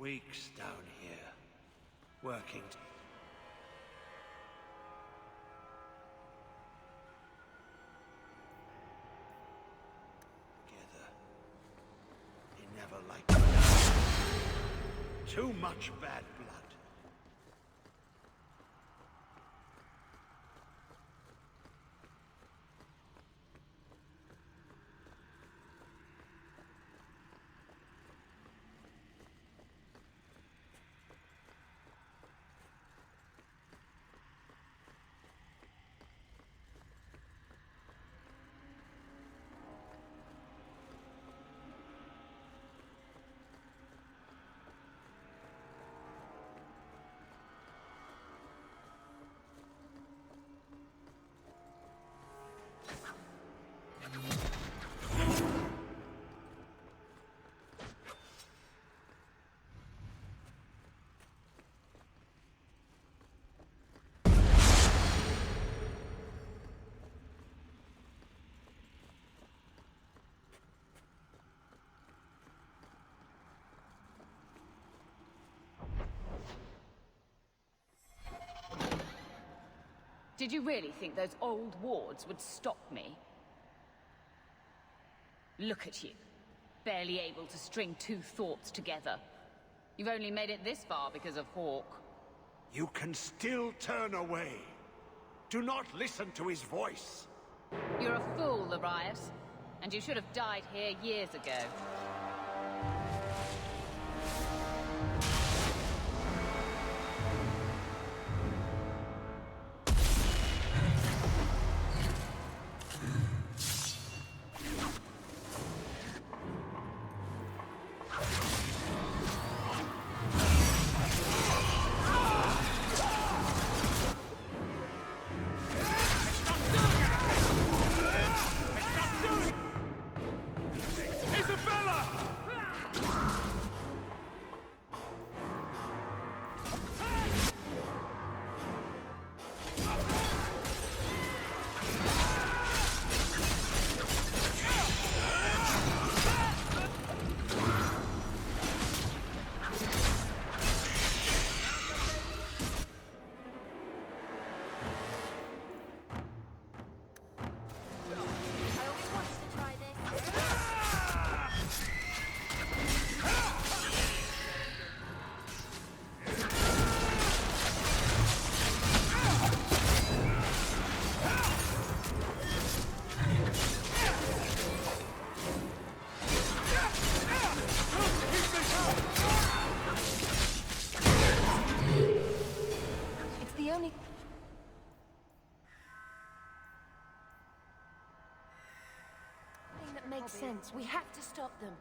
weeks down here, working together. He never liked me. Too much bad blood. Did you really think those old wards would stop me? Look at you. Barely able to string two thoughts together. You've only made it this far because of Hawke. You can still turn away. Do not listen to his voice. You're a fool, Larius. And you should have died here years ago. Makes sense. We have to stop them.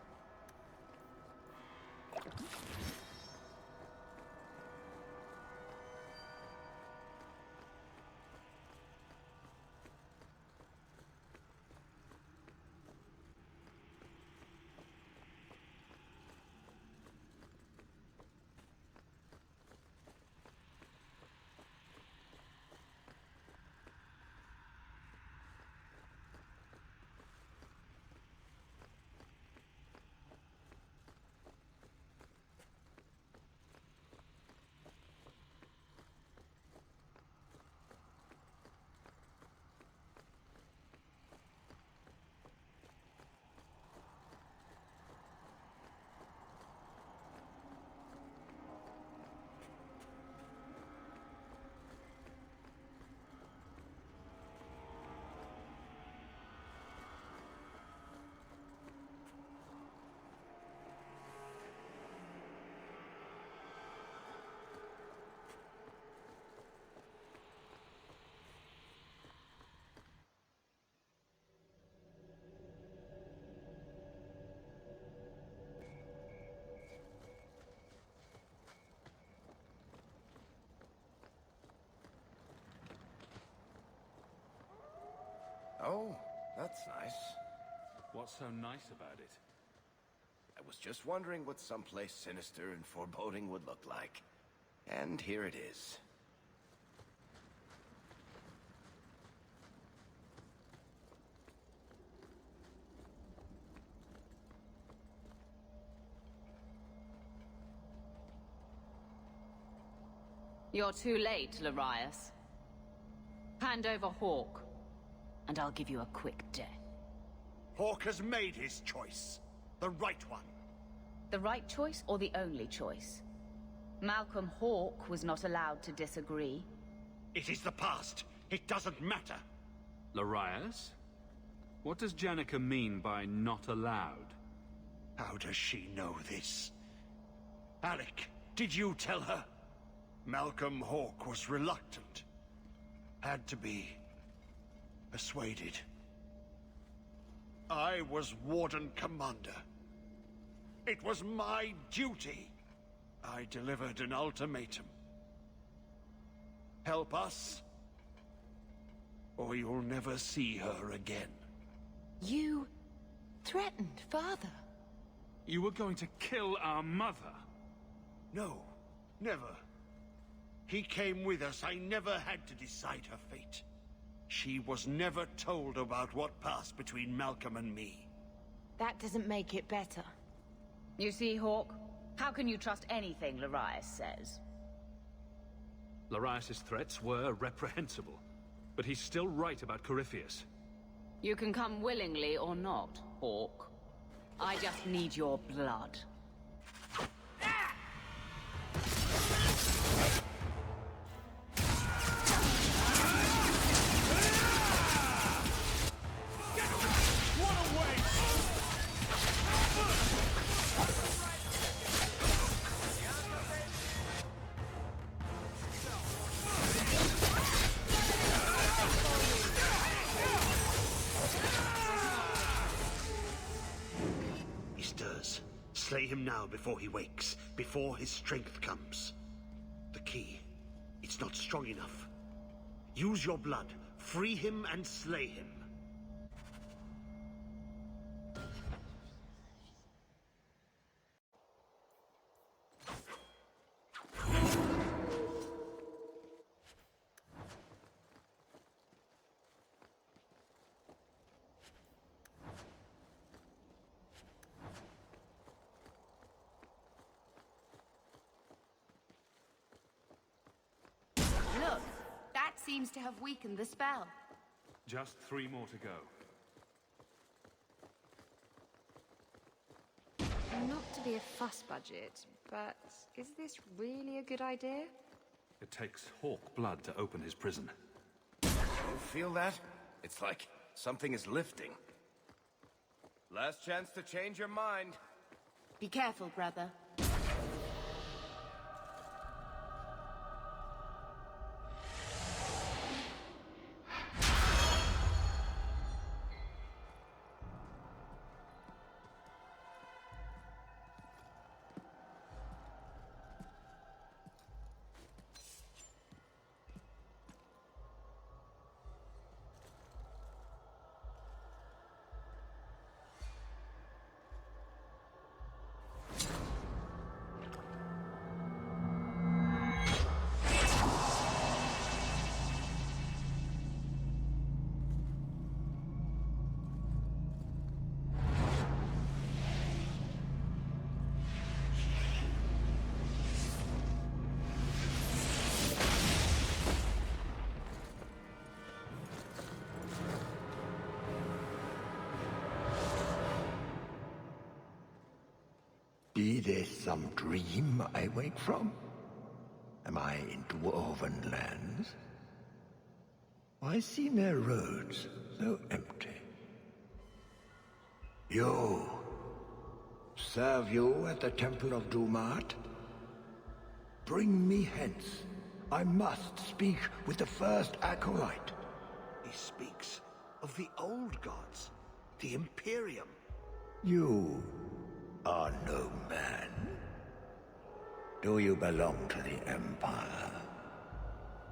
Oh, that's nice. What's so nice about it? I was just wondering what someplace sinister and foreboding would look like. And here it is. You're too late, Larius. Hand over Hawke, and I'll give you a quick death. Hawke has made his choice. The right one. The right choice or the only choice? Malcolm Hawke was not allowed to disagree. It is the past. It doesn't matter. Larius? What does Janica mean by not allowed? How does she know this? Alec, did you tell her? Malcolm Hawke was reluctant. Had to be persuaded. I was Warden Commander. It was my duty. I delivered an ultimatum. Help us, or you'll never see her again. You threatened Father. You were going to kill our mother? No, never. He came with us. I never had to decide her fate. She was never told about what passed between Malcolm and me. That doesn't make it better. You see, Hawke? How can you trust anything Larius says? Larius's threats were reprehensible, but he's still right about Corypheus. You can come willingly or not, Hawke. I just need your blood. He stirs. Slay him now before he wakes, before his strength comes. The key. It's not strong enough. Use your blood. Free him and slay him. Look, that seems to have weakened the spell. Just 3 more to go. Not to be a fuss budget, but is this really a good idea? It takes Hawke blood to open his prison. You feel that? It's like something is lifting. Last chance to change your mind. Be careful, brother. Be this some dream I wake from? Am I in dwarven lands? Why seem their roads so empty? You! Serve you at the Temple of Dumat? Bring me hence. I must speak with the first acolyte. He speaks of the old gods, the Imperium. You are no man. Do you belong to the Empire?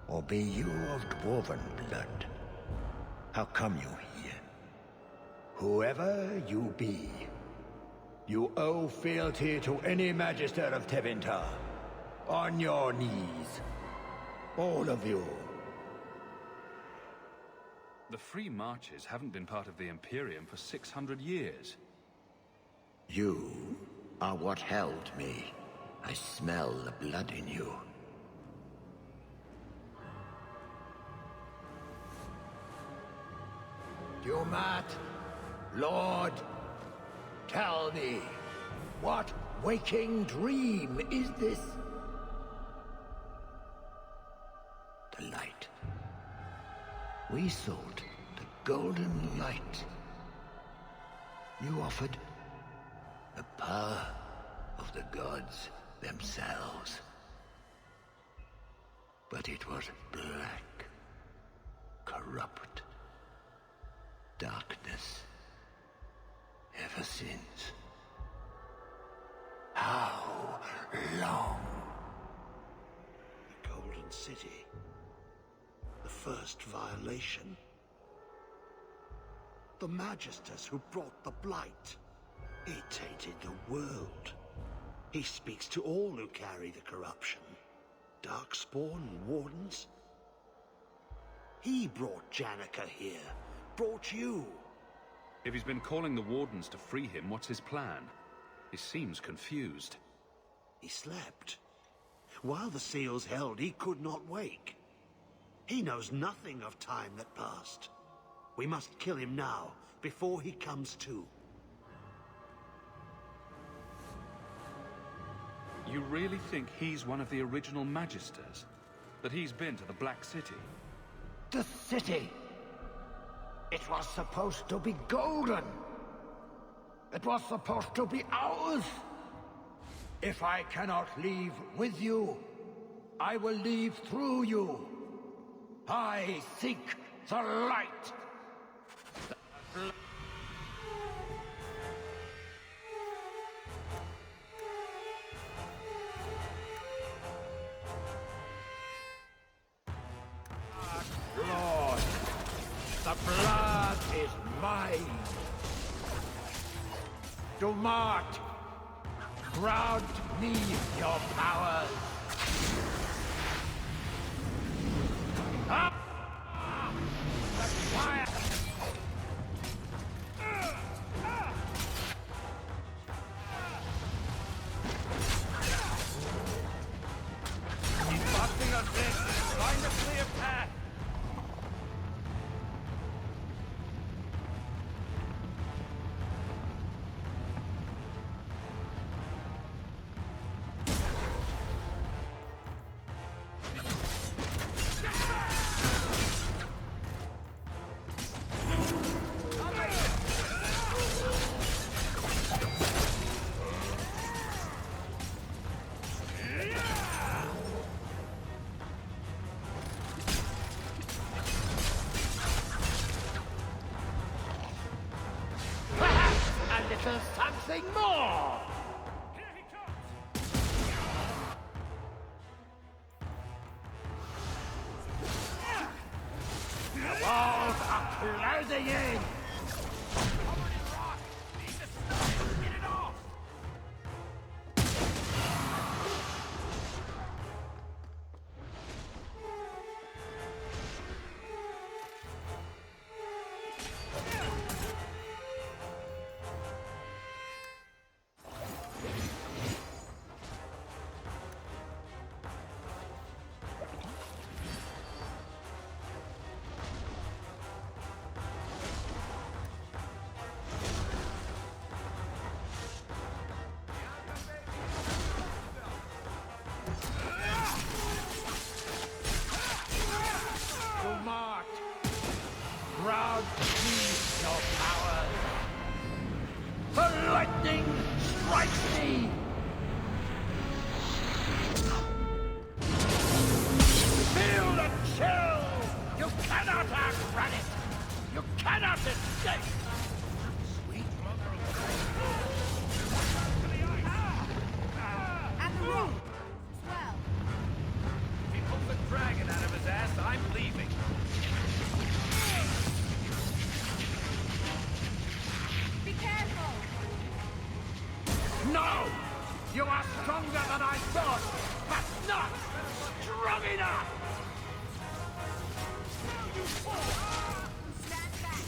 Or be you of dwarven blood? How come you here? Whoever you be, you owe fealty to any Magister of Tevinter. On your knees. All of you. The Free Marches haven't been part of the Imperium for 600 years. You are what held me. I smell the blood in you. Dumat, Lord, tell me, what waking dream is this? The light. We sought the golden light. You offered the power of the gods themselves. But it was black, corrupt, darkness, ever since. How long? The Golden City. The first violation. The Magisters who brought the Blight. He tainted the world. He speaks to all who carry the corruption. Darkspawn and Wardens. He brought Janica here. Brought you. If he's been calling the Wardens to free him, what's his plan? He seems confused. He slept. While the seals held, he could not wake. He knows nothing of time that passed. We must kill him now, before he comes to. You really think he's one of the original Magisters? That he's been to the Black City? The city! It was supposed to be golden! It was supposed to be ours! If I cannot leave with you, I will leave through you. I seek the light! Lord, the blood is mine. Dumat, grant me your powers. Ah! The fire! He's boxing us in. Find a clear path. Something more! Here he comes! The walls are closing in! Covered in rock! Need to stop and get it off! Dumat, grant me your powers. The lightning strikes me! Feel the chill! You cannot outrun it! You cannot escape! Sweet mother of And the rope as well. If he pulls a dragon out of his ass, I'm leaving. Be careful! No! You are stronger than I thought, but not strong enough! Stand back!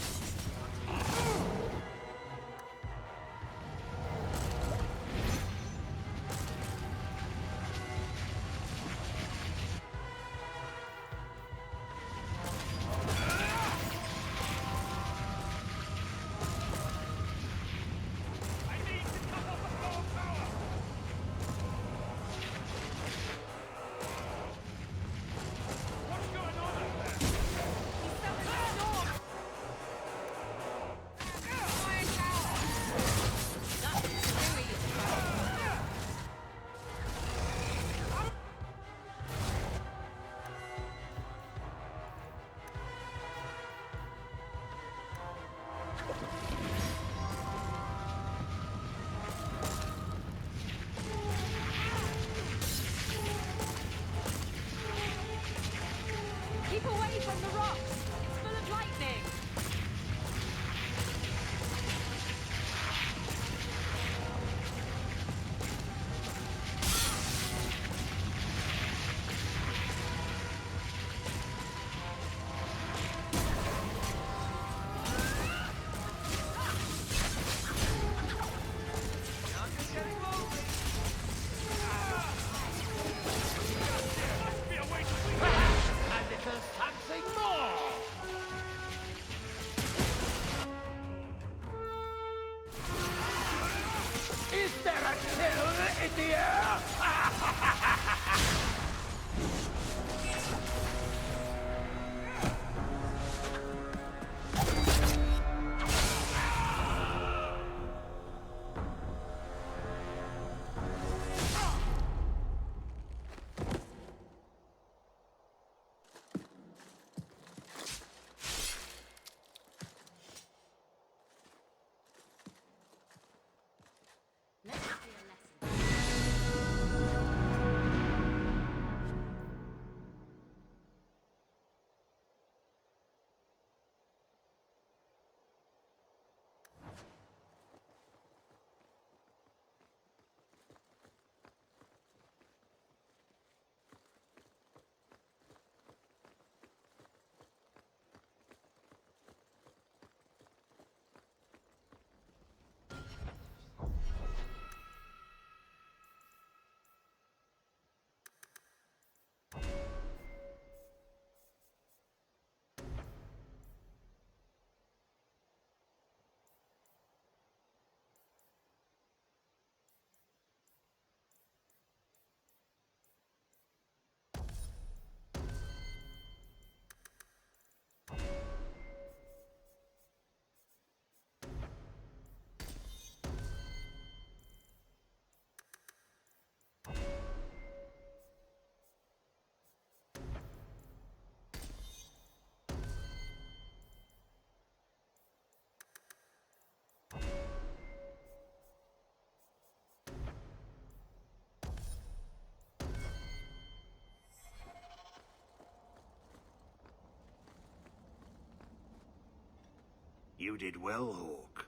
You did well, Hawke.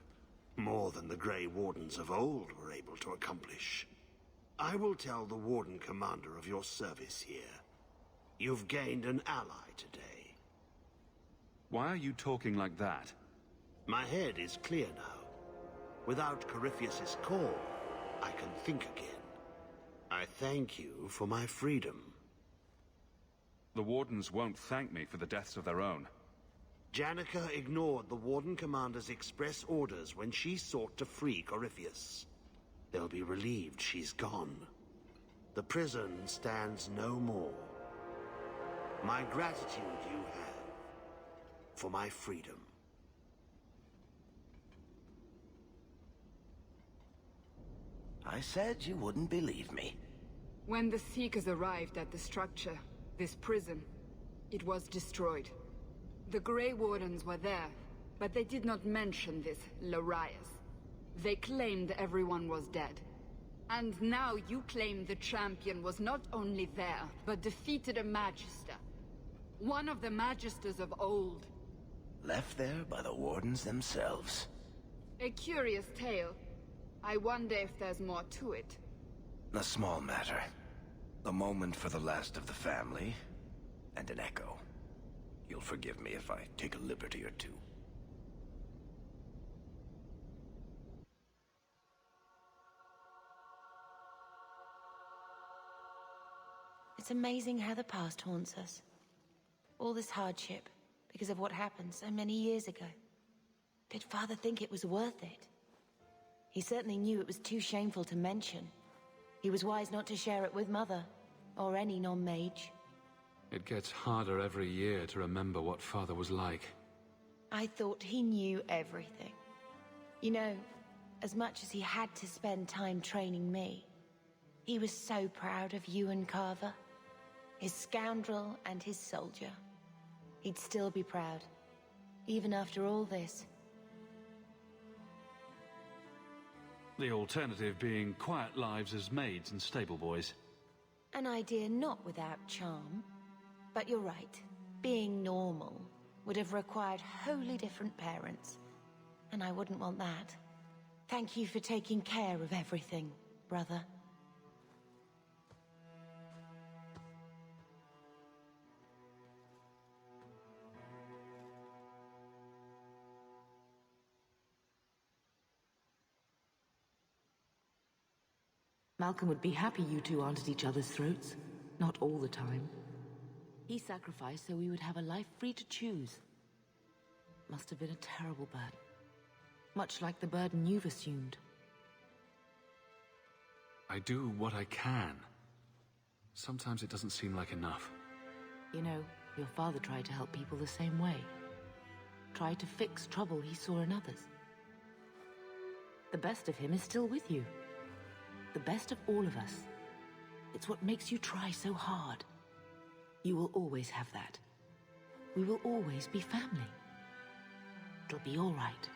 More than the Grey Wardens of old were able to accomplish. I will tell the Warden Commander of your service here. You've gained an ally today. Why are you talking like that? My head is clear now. Without Corypheus's call, I can think again. I thank you for my freedom. The Wardens won't thank me for the deaths of their own. Janica ignored the Warden Commander's express orders when she sought to free Corypheus. They'll be relieved she's gone. The prison stands no more. My gratitude you have for my freedom. I said you wouldn't believe me. When the Seekers arrived at the structure, this prison, it was destroyed. The Grey Wardens were there, but they did not mention this Larius. They claimed everyone was dead. And now you claim the champion was not only there, but defeated a Magister. One of the Magisters of old. Left there by the Wardens themselves. A curious tale. I wonder if there's more to it. A small matter. A moment for the last of the family, and an echo. You'll forgive me if I take a liberty or two. It's amazing how the past haunts us. All this hardship, because of what happened so many years ago. Did Father think it was worth it? He certainly knew it was too shameful to mention. He was wise not to share it with Mother, or any non-mage. It gets harder every year to remember what Father was like. I thought he knew everything. You know, as much as he had to spend time training me, he was so proud of you and Carver. His scoundrel and his soldier. He'd still be proud, even after all this. The alternative being quiet lives as maids and stable boys. An idea not without charm. But you're right. Being normal would have required wholly different parents. And I wouldn't want that. Thank you for taking care of everything, brother. Malcolm would be happy you two aren't at each other's throats. Not all the time. He sacrificed so we would have a life free to choose. Must have been a terrible burden. Much like the burden you've assumed. I do what I can. Sometimes it doesn't seem like enough. You know, your father tried to help people the same way. Tried to fix trouble he saw in others. The best of him is still with you. The best of all of us. It's what makes you try so hard. You will always have that. We will always be family. It'll be all right.